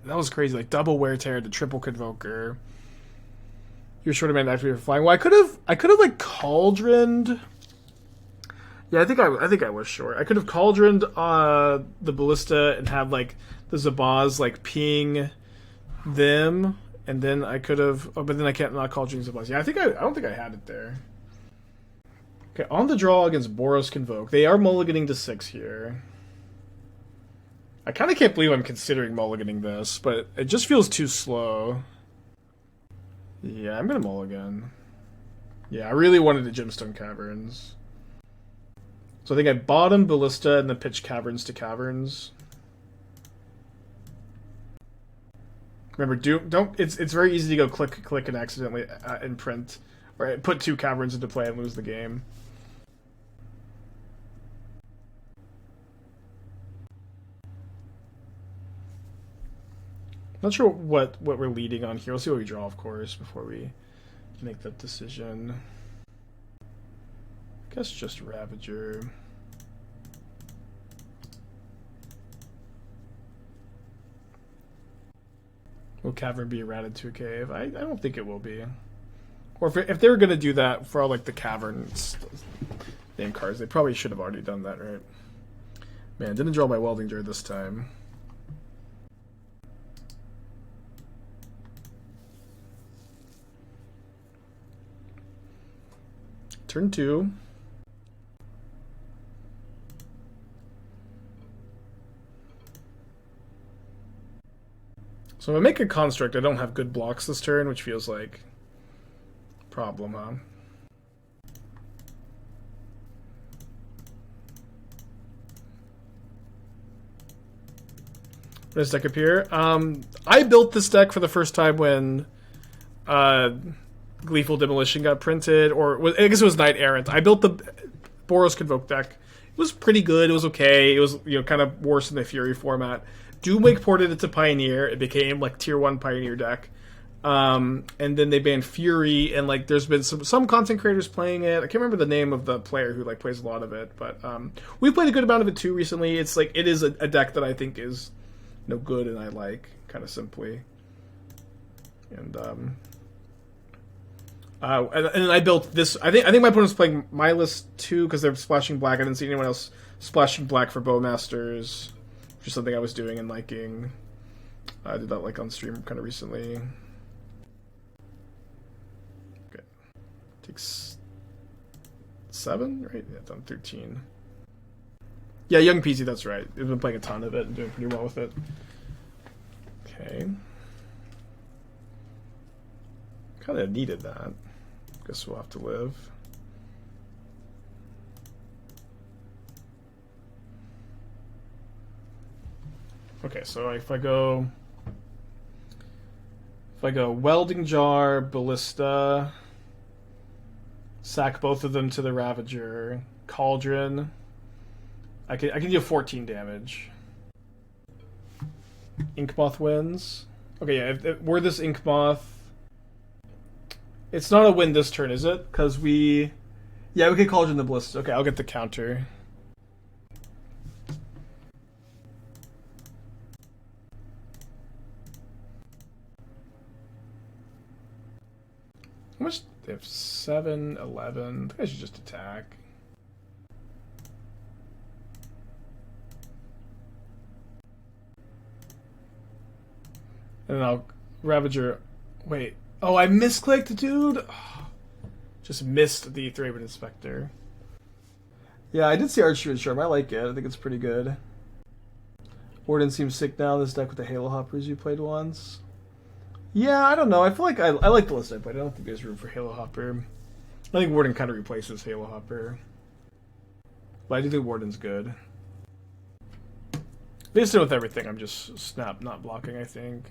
that was crazy, like double Wear Tear to triple Convoker. You're short of mana after you're flying. Well, I could have like Cauldroned. Yeah, I think I was short. I could have Cauldroned the Ballista and had like the Zabaz like ping them, and then I could have. Oh, but then I can't not Cauldron Zabaz. Yeah, I don't think I had it there. Okay, on the draw against Boros Convoke. They are mulliganing to 6 here. I kind of can't believe I'm considering mulliganing this, but it just feels too slow. Yeah, I'm going to mulligan. Yeah, I really wanted the Gemstone Caverns. So I think I bottom Ballista and then pitch Caverns to Caverns. Remember, don't. It's very easy to go click and accidentally imprint, or put 2 Caverns into play and lose the game. Not sure what we're leading on here. We'll see what we draw, of course, before we make that decision. I guess just Ravager. Will Cavern be errated to a cave? I don't think it will be. Or if they were going to do that for all like the Caverns name cards, they probably should have already done that, right? Man, didn't draw my Welding Jar this time. Turn 2. So if I make a construct, I don't have good blocks this turn, which feels like a problem, huh? What does deck appear? I built this deck for the first time when Gleeful Demolition got printed, or I guess it was Knight Errant. I built Boros Convoke deck. It was pretty good. It was okay. It was, you know, kind of worse than the Fury format. Doomwake ported it to Pioneer. It became like tier 1 Pioneer deck. And then they banned Fury, and like there's been some content creators playing it. I can't remember the name of the player who like plays a lot of it, but we played a good amount of it too recently. It's like it is a deck that I think is, you know, good and I like, kind of simply. And and I built this. I think my opponent's playing my list too because they're splashing black. I didn't see anyone else splashing black for Bowmasters, which is something I was doing and liking. I did that like on stream kind of recently. Okay, takes 7, right? Yeah, done 13. Yeah, Young PC, that's right. I've been playing a ton of it and doing pretty well with it. Okay. Kind of needed that. Guess we'll have to live. Okay, so if I go Welding Jar, Ballista, sack both of them to the Ravager, Cauldron, I can do 14 damage. Inkmoth wins. Okay, yeah, if we're this Inkmoth, it's not a win this turn, is it? Because we can Cauldron the Ballista. Okay, I'll get the counter. How much? They have 7, 11. I think I should just attack. And then I'll Ravager. Wait. Oh, I misclicked, dude. Oh, just missed the Thraben Inspector. Yeah, I did see Archery Charm. I like it. I think it's pretty good. Warden seems sick now. This deck with the Halo Hoppers you played once. Yeah, I don't know. I feel like I like the list I played. I don't think there's room for Halo Hopper. I think Warden kind of replaces Halo Hopper. But I do think Warden's good. Basically with everything, I'm just snap not blocking, I think.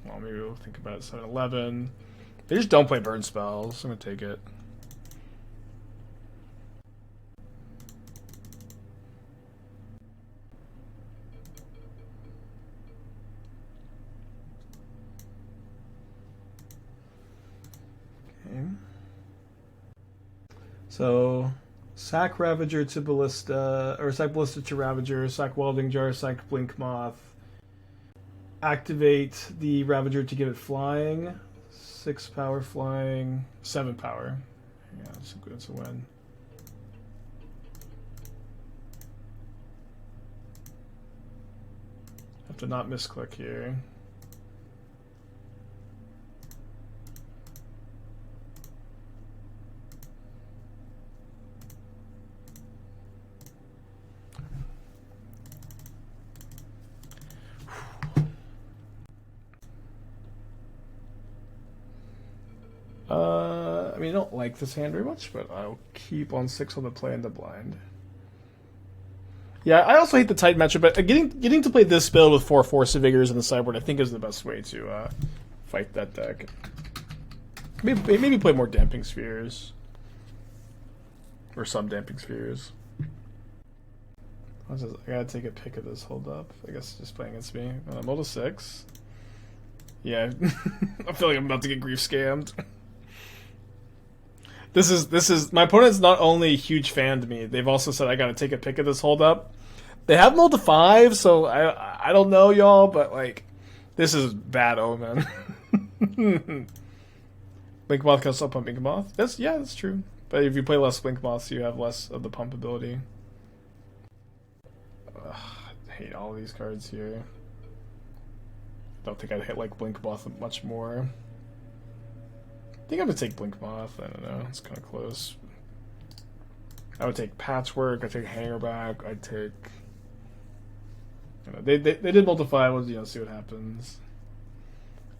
Well, maybe we'll think about it. 7-11. They just don't play burn spells. I'm going to take it. Okay. So, sack Ravager to Ballista, or sack Ballista to Ravager, sack Welding Jar, sack Blinkmoth. Activate the Ravager to give it flying. 6 power flying, 7 power. Yeah, that's a win. Have to not misclick here. I mean, I don't like this hand very much, but I'll keep on 6 on the play and the blind. Yeah, I also hate the tight matchup, but getting to play this build with 4 Force of Vigors in the sideboard, I think is the best way to fight that deck. Maybe play more Damping Spheres. Or some Damping Spheres. I gotta take a pick of this, hold up. I guess just playing against me. I'm able to 6. Yeah, I feel like I'm about to get grief scammed. This is my opponent's not only a huge fan to me, they've also said I gotta take a pick of this hold up. They have mulled to 5, so I don't know y'all, but like this is bad omen. Blinkmoth can still pump Blinkmoth. That's true. But if you play less Blinkmoths, you have less of the pump ability. Ugh, I hate all these cards here. Don't think I'd hit like Blinkmoth much more. I think I'm gonna take Blinkmoth. I don't know. It's kind of close. I would take Patchwork. I'd take Hangarback. I'd take. You know, they did multiply. We'll see what happens.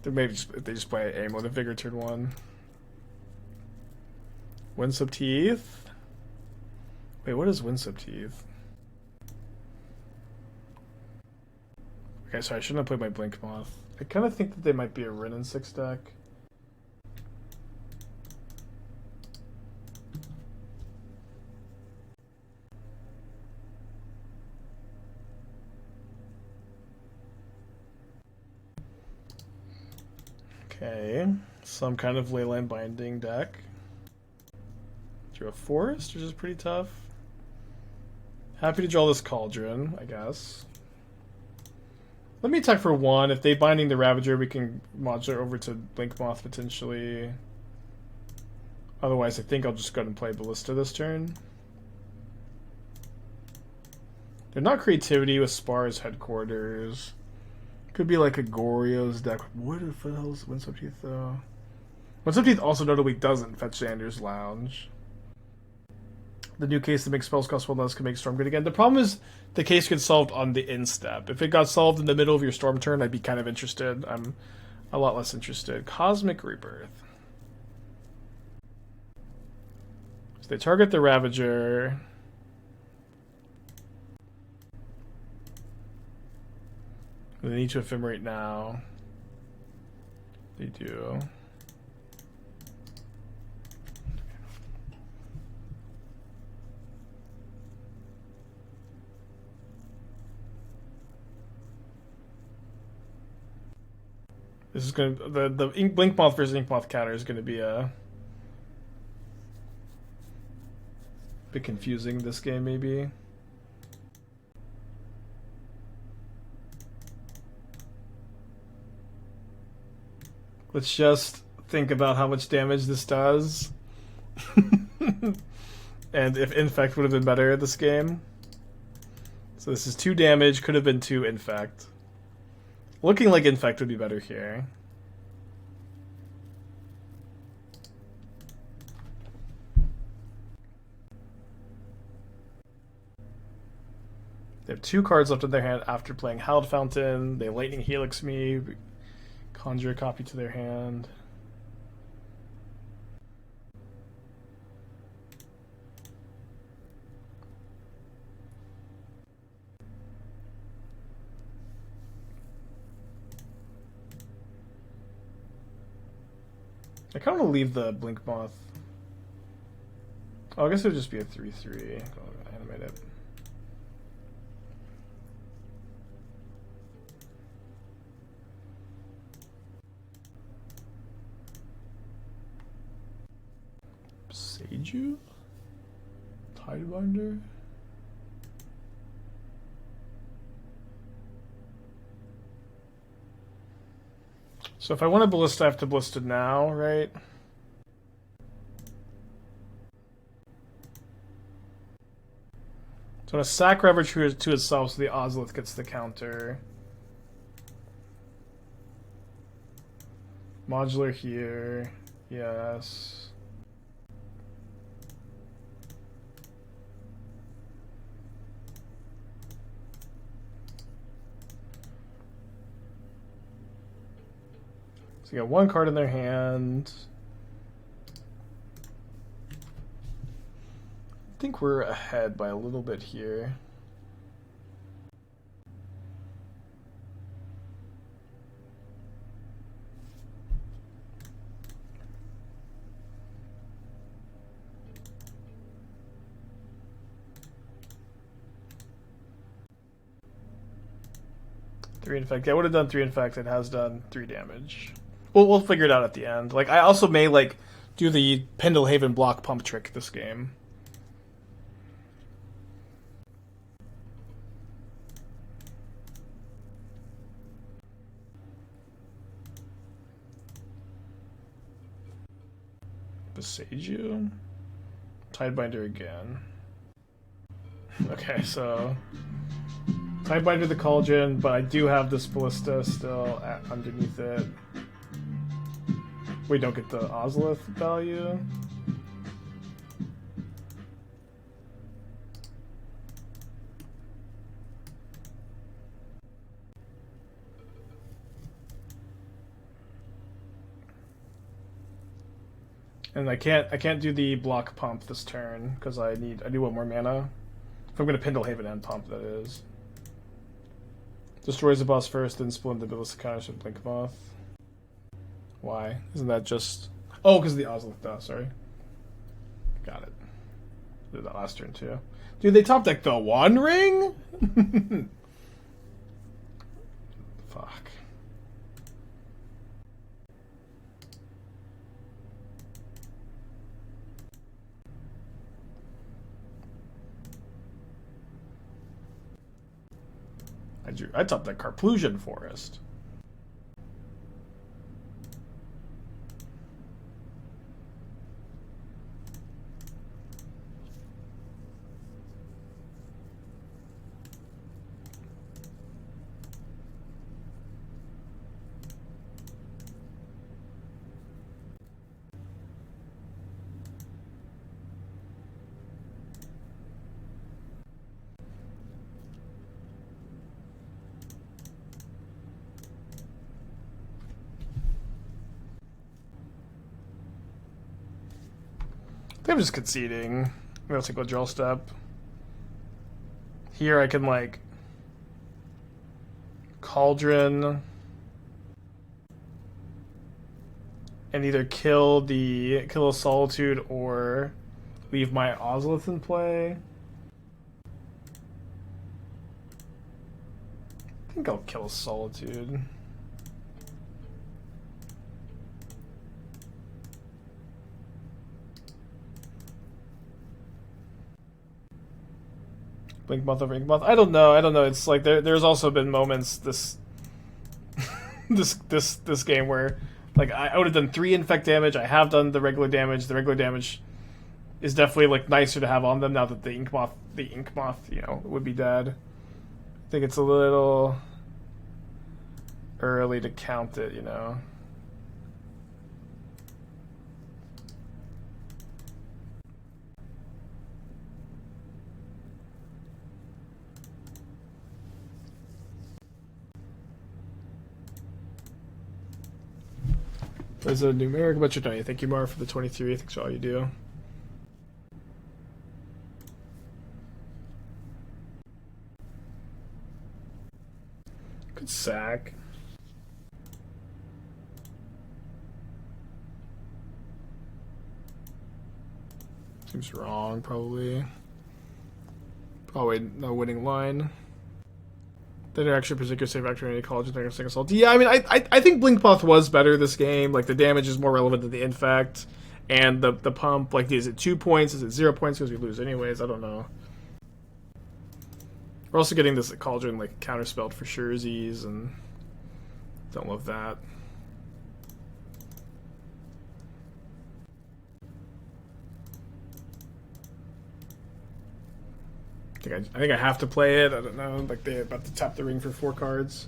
They maybe they just play aim with a Vigor turn 1. Windswept Teeth. Wait, what is Windswept Teeth? Okay, sorry, I shouldn't have played my Blinkmoth. I kind of think that they might be a Wrenn and 6 deck. Okay, some kind of Leyline Binding deck. Drew a Forest, which is pretty tough. Happy to draw this Cauldron, I guess. Let me attack for 1. If they Binding the Ravager, we can modular over to Blinkmoth potentially. Otherwise, I think I'll just go ahead and play Ballista this turn. They're not Creativity with Spire's Headquarters. Could be like a Goryo's deck. What the hell is Windswept Heath, though? Windswept Heath also notably doesn't fetch Xander's Lounge. The new case that makes spells cost 1 less can make Storm good again. The problem is the case gets solved on the instep. If it got solved in the middle of your Storm turn, I'd be kind of interested. I'm a lot less interested. Cosmic Rebirth. So they target the Ravager. They need to Ephemerate now. They do. This is going to the Blinkmoth versus Inkmoth counter is going to be a bit confusing this game, maybe. Let's just think about how much damage this does. And if Infect would have been better at this game. So this is 2 damage, could have been 2 Infect. Looking like Infect would be better here. They have 2 cards left in their hand after playing Howled Fountain. They Lightning Helix me. Conjure a copy to their hand. I kind of want to leave the Blinkmoth. Oh, I guess it would just be a 3/3. I'll animate it. Boseiju? Tidebinder? So if I want a Ballista, I have to Ballista now, right? So I'm going to sack Ravager to itself so the Ozolith gets the counter. Modular here. Yes. So you got 1 card in their hand. I think we're ahead by a little bit here. Three infect. Yeah, I would have done 3 infect. It has done 3 damage. We'll figure it out at the end. Like, I also may like do the Pendelhaven block pump trick this game. Boseiju? Tidebinder again. Okay, so Tidebinder the Cauldron, but I do have this Ballista still underneath it. We don't get the Ozolith value. And I can't do the block pump this turn because I do want more mana. If I'm gonna Pendelhaven and pump, that is. Destroys the boss first, then split the Ballista counters with Blinkmoth. Why? Isn't that just... Oh, because of the Ozolith does, sorry. Got it. Did that last turn, too. Dude, they top deck the One Ring? Fuck. I tapped that Karplusan Forest. I'm just conceding. Maybe I'll take a draw step. Here I can like Cauldron and either kill a Solitude or leave my Ozolith in play. I think I'll kill a Solitude. Blinkmoth over Inkmoth. I don't know. It's like there's also been moments this this game where like I would have done 3 infect damage. I have done the regular damage. The regular damage is definitely like nicer to have on them now that the Inkmoth, you know, would be dead. I think it's a little early to count it, you know. There's a numeric bunch of 20. Thank you, Mar, for the 23. Thanks for all you do. Good sack. Seems wrong, probably. Probably no winning line. Then actually particular save after any college and second assault. Yeah, I mean, I think Blinkmoth was better this game. Like the damage is more relevant than the infect, and the pump. Like, is it 2 points? Is it 0 points because we lose anyways? I don't know. We're also getting this Cauldron like counterspelled for surezies, and don't love that. I think I have to play it. I don't know. Like they're about to tap the ring for 4 cards.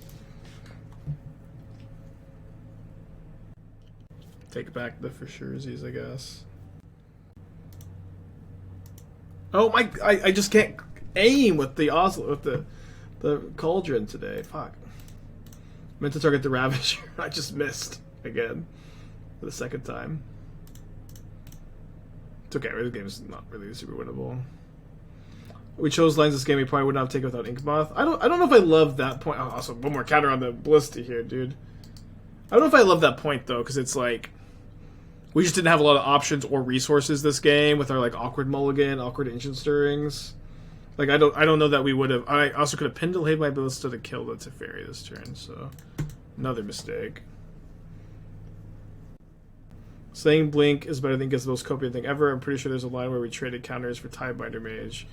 Take back the for surezies, I guess. Oh my! I just can't aim with the Ozolith, with the Cauldron today. Fuck. Meant to target the Ravager. I just missed again for the second time. It's okay. This game's not really super winnable. We chose lines this game we probably would not have taken without Inkmoth. I don't know if I love that point. Oh, also, one more counter on the Ballista here, dude. I don't know if I love that point though, because it's like we just didn't have a lot of options or resources this game with our like awkward mulligan, awkward ancient stirrings. Like I don't know that we would have. I also could have Pendelhaven my Ballista to kill the Teferi this turn, so another mistake. Saying Blink is better than gets the most copiant thing ever. I'm pretty sure there's a line where we traded counters for Tidebinder Mage.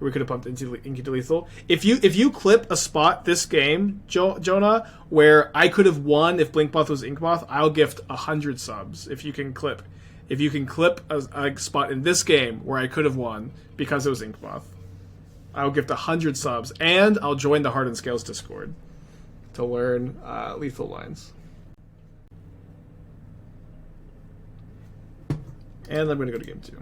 We could have pumped into lethal. If you clip a spot this game, Jonah, where I could have won if Blinkmoth was Inkmoth, I'll gift 100 subs. If you can clip a spot in this game where I could have won because it was Inkmoth, I'll gift 100 subs, and I'll join the Hardened Scales Discord to learn lethal lines. And I'm going to go to game 2.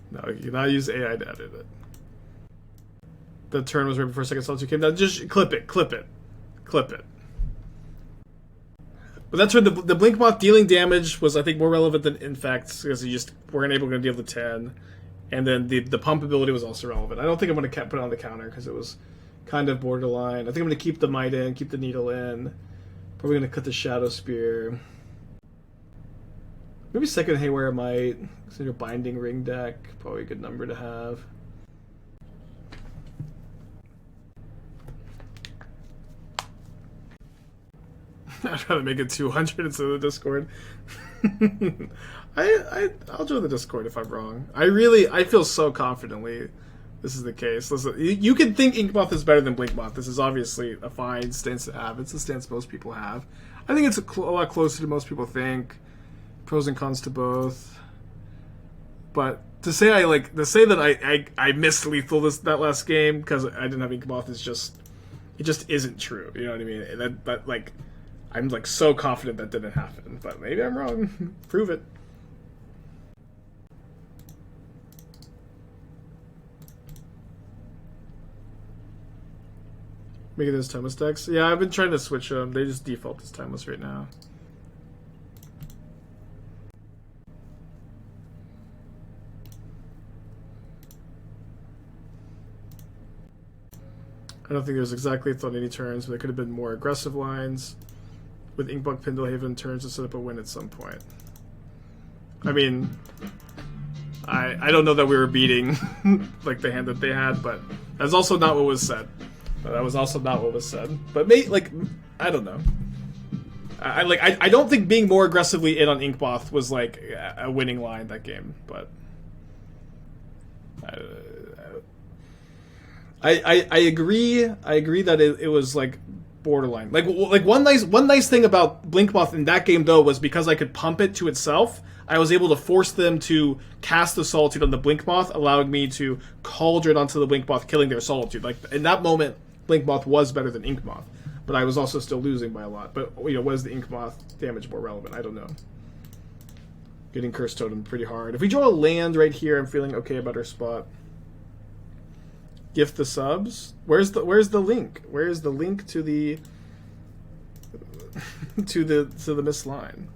No, you cannot use AI to edit it. The turn was right before second solitude came down. Just clip it. But that's when the Blinkmoth dealing damage was, I think, more relevant than infects, because you just weren't able to deal the 10. And then the pump ability was also relevant. I don't think I'm going to put it on the counter, because it was kind of borderline. I think I'm going to keep the Mite in, keep the Needle in. Probably going to cut the Shadowspear. Maybe second Haywire Mite. Consider Binding Ring deck. Probably a good number to have. I'd rather make it 200 instead of the Discord. I'll join the Discord if I'm wrong. I feel so confidently this is the case. Listen, you can think Inkmoth is better than Blinkmoth. This is obviously a fine stance to have. It's a stance most people have. I think it's a lot closer to most people think. Pros and cons to both. But to say that I missed lethal that last game because I didn't have Inkmoth is just isn't true. You know what I mean? That like I'm like so confident that didn't happen, but maybe I'm wrong. Prove it. Making those timeless decks. Yeah, I've been trying to switch them. They just default as timeless right now. I don't think there's exactly on any turns, but there could have been more aggressive lines with Inkbug Pendelhaven turns to set up a win at some point. I mean, I don't know that we were beating like the hand that they had, but that's also not what was said. That was also not what was said. But I don't know. I don't think being more aggressively in on Inkmoth was like a winning line that game, but I agree. I agree that it was like borderline. Like one nice thing about Blinkmoth in that game though was because I could pump it to itself, I was able to force them to cast the Solitude on the Blinkmoth, allowing me to Cauldron onto the Blinkmoth, killing their Solitude. Like in that moment, Blinkmoth was better than Inkmoth, but I was also still losing by a lot. But was the Inkmoth damage more relevant? I don't know. Getting Cursed Totem pretty hard. If we draw a land right here, I'm feeling okay about our spot. Gift the subs. Where's the link? Where is the link to the to the missed line?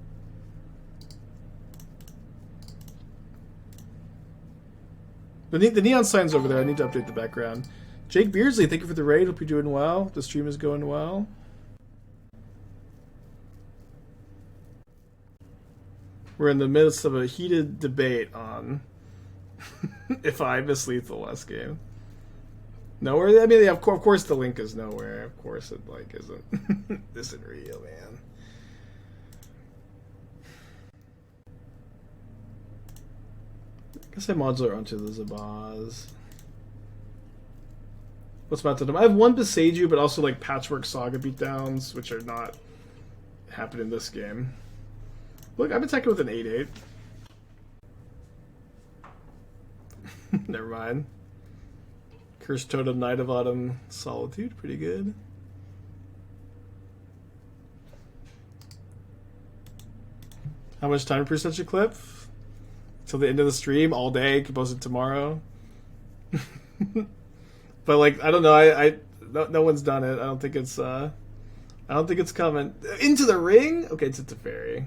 The neon sign's over there. I need to update the background. Jake Beardsley, thank you for the raid. Hope you're doing well. The stream is going well. We're in the midst of a heated debate on if I missed lethal last game. Nowhere. I mean, yeah, of course, the link is nowhere. Of course, it like isn't isn't real, man. I guess I modular onto the Zabaz. What's about to do? I have one Boseiju, but also like Patchwork Saga beatdowns, which are not happening in this game. Look, I'm attacking with an 8/8. Never mind. Cursed Totem, Knight of Autumn, Solitude, pretty good. How much time per such a clip? Till the end of the stream, all day. Could post it tomorrow. But like, I don't know. No one's done it. I don't think it's coming. Into the Ring? Okay, it's a Teferi.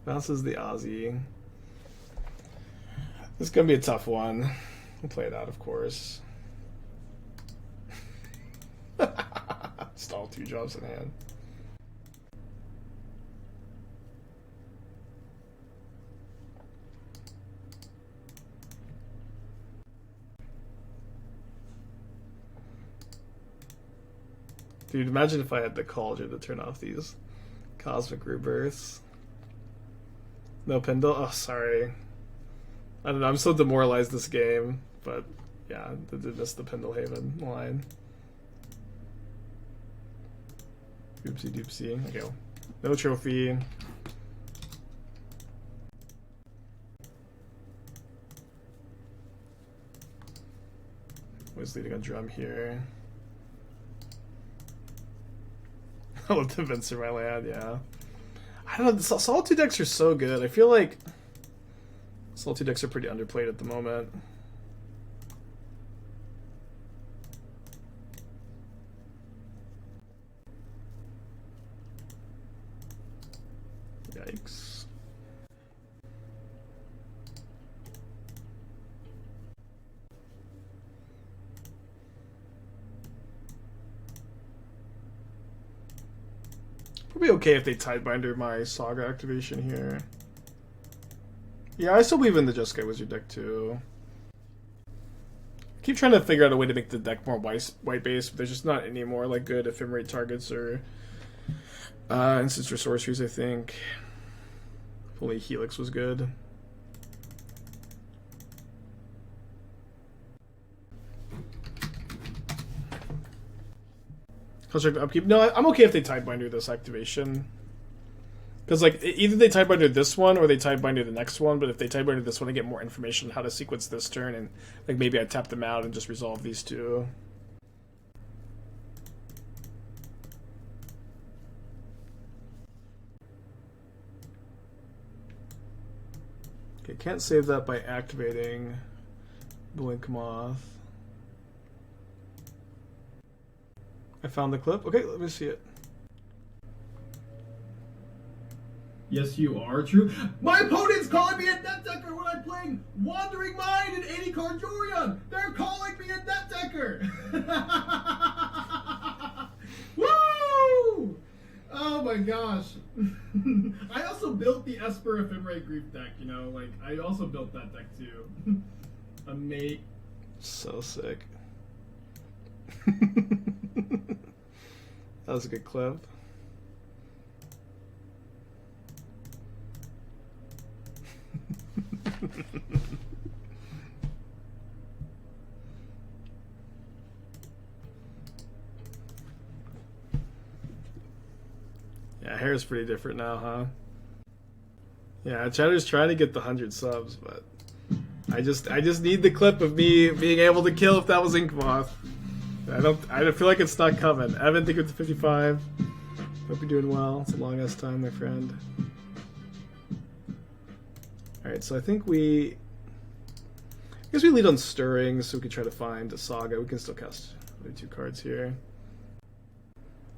Bounces the Aussie. This is gonna be a tough one. We'll play it out, of course. Stall 2 jobs in hand. Dude, imagine if I had the Cauldron to turn off these Cosmic Rebirths. No Pendle? Oh, sorry. I don't know, I'm so demoralized this game. But, yeah, I did miss the Pendelhaven line. Oopsie doopsie. Okay, no trophy. Was leading a drum here. I'll let them Vince in my land, yeah. I don't know, the Solitude decks are so good. I feel like Solitude decks are pretty underplayed at the moment. Yikes. Probably okay if they Tidebinder my Saga activation here. Yeah, I still believe in the Jeskai Wizard deck too. I keep trying to figure out a way to make the deck more white base, but there's just not any more like good ephemerate targets or Instance or sorceries, I think. If only Helix was good. Construct upkeep. No, I'm okay if they Tidebinder this activation. Because, like, either they Tidebinder this one or they Tidebinder the next one, but if they Tidebinder this one, I get more information on how to sequence this turn, and, like, maybe I tap them out and just resolve these two. Okay, can't save that by activating Blinkmoth. I found the clip. Okay, let me see it. Yes, you are true. My opponent's calling me a net decker when I'm playing Wandering Mind and 80 card Jorion. They're calling me a net decker. Woo! Oh my gosh. I also built the Esper Ephemerate Grief deck, you know, like I also built that deck too. A mate. So sick. That was a good clip. Yeah, hair's pretty different now, huh? Yeah, Cheddar's trying to get the 100 subs, but I just need the clip of me being able to kill if that was Inkmoth. I don't feel like it's not coming. Evan, thank you for 55. Hope you're doing well. It's a long ass time, my friend. Alright, so I think I guess we lead on Stirring, so we can try to find a Saga. We can still cast the 2 cards here.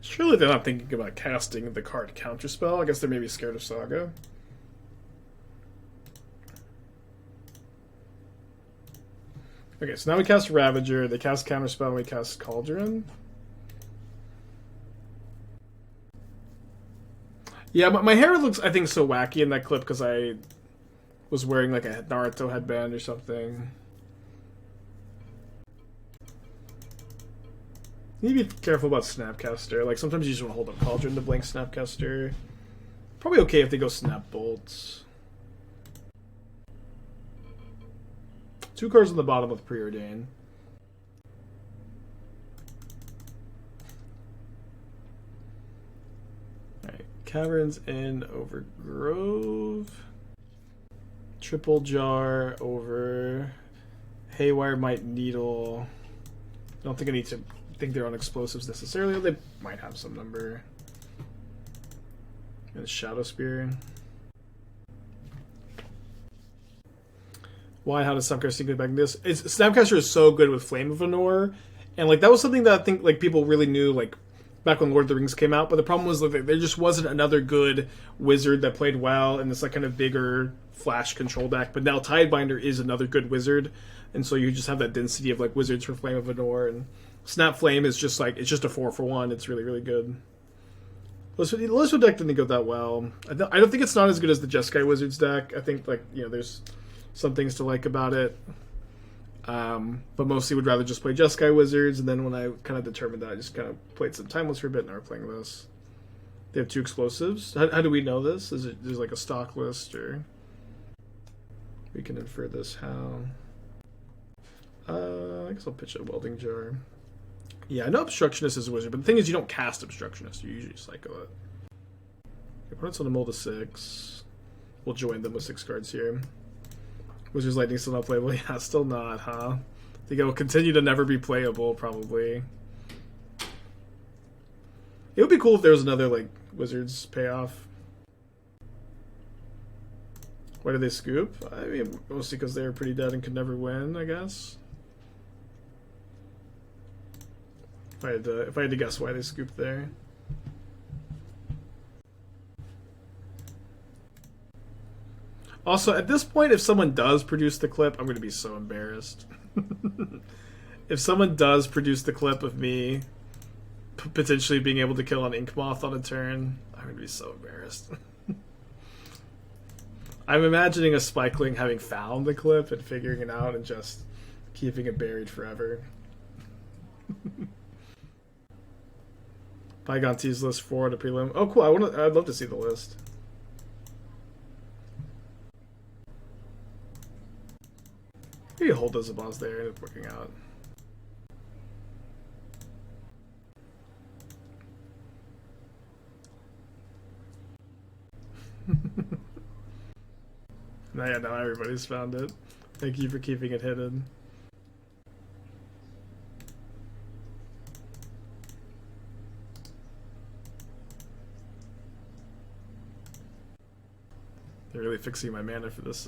Surely they're not thinking about casting the card Counterspell. I guess they're maybe scared of Saga. Okay, so now we cast Ravager, they cast Counterspell, and we cast Cauldron. Yeah, but my hair looks, I think, so wacky in that clip because I was wearing like a Naruto headband or something. You need to be careful about Snapcaster. Like, sometimes you just want to hold up Cauldron to blank Snapcaster. Probably okay if they go Snap Bolts. 2 cards on the bottom with Preordain. Alright, Caverns in over Grove. Triple Jar over Haywire Mite Needle. I don't think I need to think they're on explosives necessarily. They might have some number. And Shadowspear. Why? How does Snapcaster get back in this? Snapcaster is so good with Flame of Anor, and like that was something that I think like people really knew like back when Lord of the Rings came out. But the problem was like there just wasn't another good wizard that played well in this like kind of bigger flash control deck. But now Tidebinder is another good wizard, and so you just have that density of like wizards for Flame of Anor, and Snap Flame is just like it's just a 4-for-1. It's really really good. Lizard deck didn't go that well. I don't think it's not as good as the Jeskai Wizards deck. I think like there's some things to like about it, but mostly would rather just play Jeskai Wizards. And then when I kind of determined that, I just kind of played some Timeless for a bit, and now we're playing this. They have 2 explosives. How do we know this? Is it there's like a stock list, or we can infer this how? I guess I'll pitch a Welding Jar. Yeah, I know Obstructionist is a wizard, but the thing is you don't cast Obstructionist. You usually cycle it. Opponent's on a mold of 6. We'll join them with 6 cards here. Wizard's Lightning still not playable? Yeah, still not, huh? I think it'll continue to never be playable, probably. It would be cool if there was another, like, Wizards payoff. Why did they scoop? I mean, mostly because they were pretty dead and could never win, I guess. If I had to guess why they scooped there. Also, at this point, if someone does produce the clip, I'm going to be so embarrassed. If someone does produce the clip of me potentially being able to kill an Inkmoth on a turn, I'm going to be so embarrassed. I'm imagining a Spikeling having found the clip and figuring it out and just keeping it buried forever. Pygon tease list for the prelim. Oh, cool. I'd love to see the list. Maybe hold those Zabaz there and it's working out. Now everybody's found it. Thank you for keeping it hidden. They're really fixing my mana for this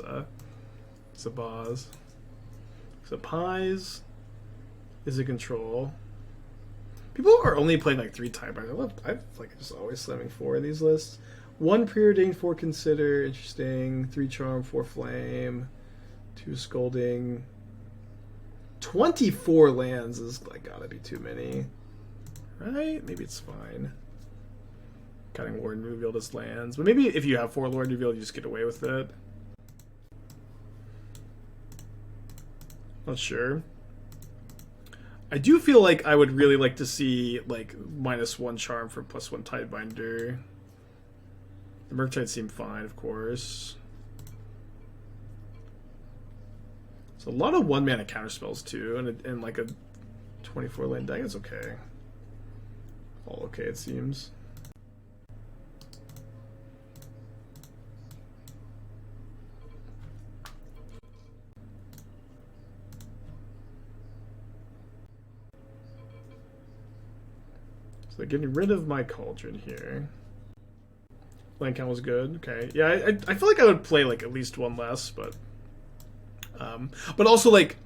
Zabaz. So Pies is a control. People are only playing like 3 Tidebinders. I like just always slamming 4 of these lists. 1 Preordained, 4 Consider, interesting. 3 Charm, 4 Flame, 2 Scolding. 24 lands is like gotta be too many, right? Maybe it's fine. Cutting Warden revealed as lands, but maybe if you have 4 Lord revealed, you just get away with it. Not sure. I do feel like I would really like to see like -1 Charm for +1 Tidebinder. The Murktides seem fine, of course. So a lot of 1-mana counterspells too, and like a 24 land deck is okay. All okay, it seems. So they're getting rid of my Cauldron here. Land count was good. Okay, yeah, I feel like I would play like at least 1 less, but also like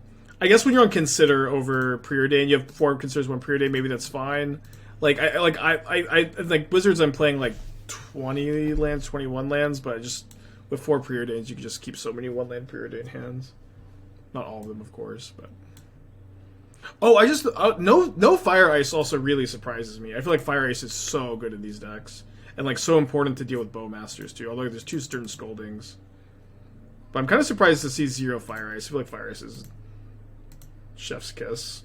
I guess when you're on Consider over Preordain, you have 4 Considers, 1 Preordain. Maybe that's fine. Like I like Wizards. I'm playing like 20 lands, 21 lands, but just with 4 Preordains, you can just keep so many 1-land Preordain hands. Not all of them, of course, but. Oh, I just no Fire Ice also really surprises me. I feel like Fire Ice is so good in these decks, and like so important to deal with Bowmasters too. Although there's 2 Stern Scoldings, but I'm kind of surprised to see 0 Fire Ice. I feel like Fire Ice is chef's kiss.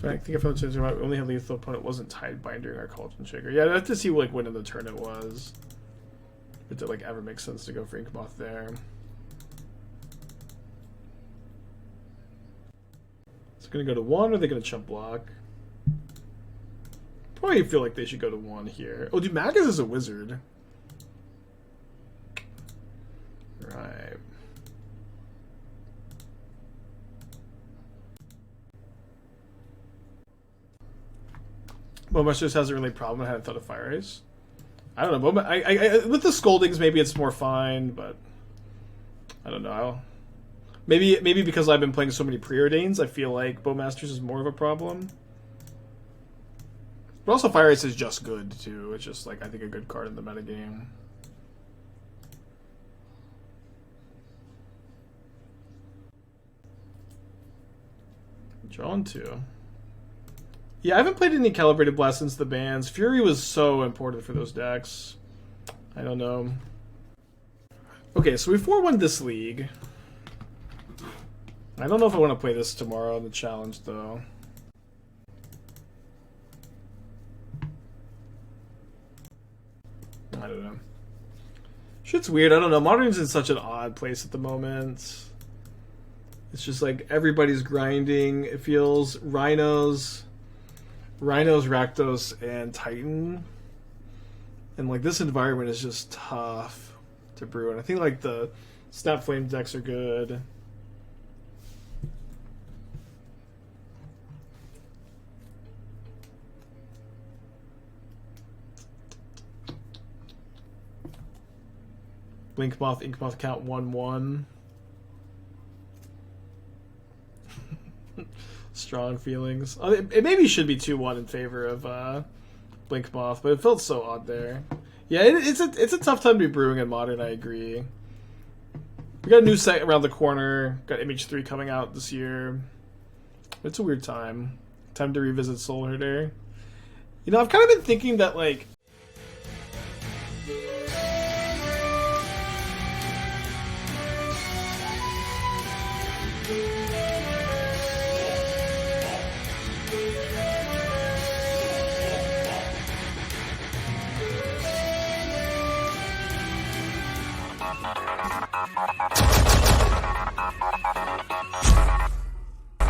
I think I found we only had lethal opponent wasn't Tidebinder in our Cauldron Shaker. Yeah, I'd have to see like when in the turn it was. If it like ever makes sense to go for Inkmoth there. It's gonna go to 1, or are they gonna chump block? Probably feel like they should go to 1 here. Oh, dude, Magus is a wizard. Right. Bowmasters hasn't really a problem. I hadn't thought of Fire Ice. I don't know. With the Scoldings, maybe it's more fine, but I don't know. Maybe because I've been playing so many Preordains, I feel like Bowmasters is more of a problem. But also Fire Ice is just good too. It's just like I think a good card in the metagame. Drawn 2. Yeah, I haven't played any Calibrated Blast since the bans. Fury was so important for those decks. I don't know. Okay, so we 4-1 this league. I don't know if I want to play this tomorrow in the challenge, though. I don't know. Shit's weird. I don't know. Modern's in such an odd place at the moment. It's just like everybody's grinding. It feels Rhinos, Rakdos, and Titan. And like this environment is just tough to brew. And I think like the Snap Flame decks are good. Blinkmoth, Inkmoth count 1-1. Strong feelings. It maybe should be 2-1 in favor of Blinkmoth, but it felt so odd there. Yeah, it's a tough time to be brewing in Modern, I agree. We got a new set around the corner. Got Image 3 coming out this year. It's a weird time. Time to revisit Soul Herder. You know, I've kind of been thinking that, like...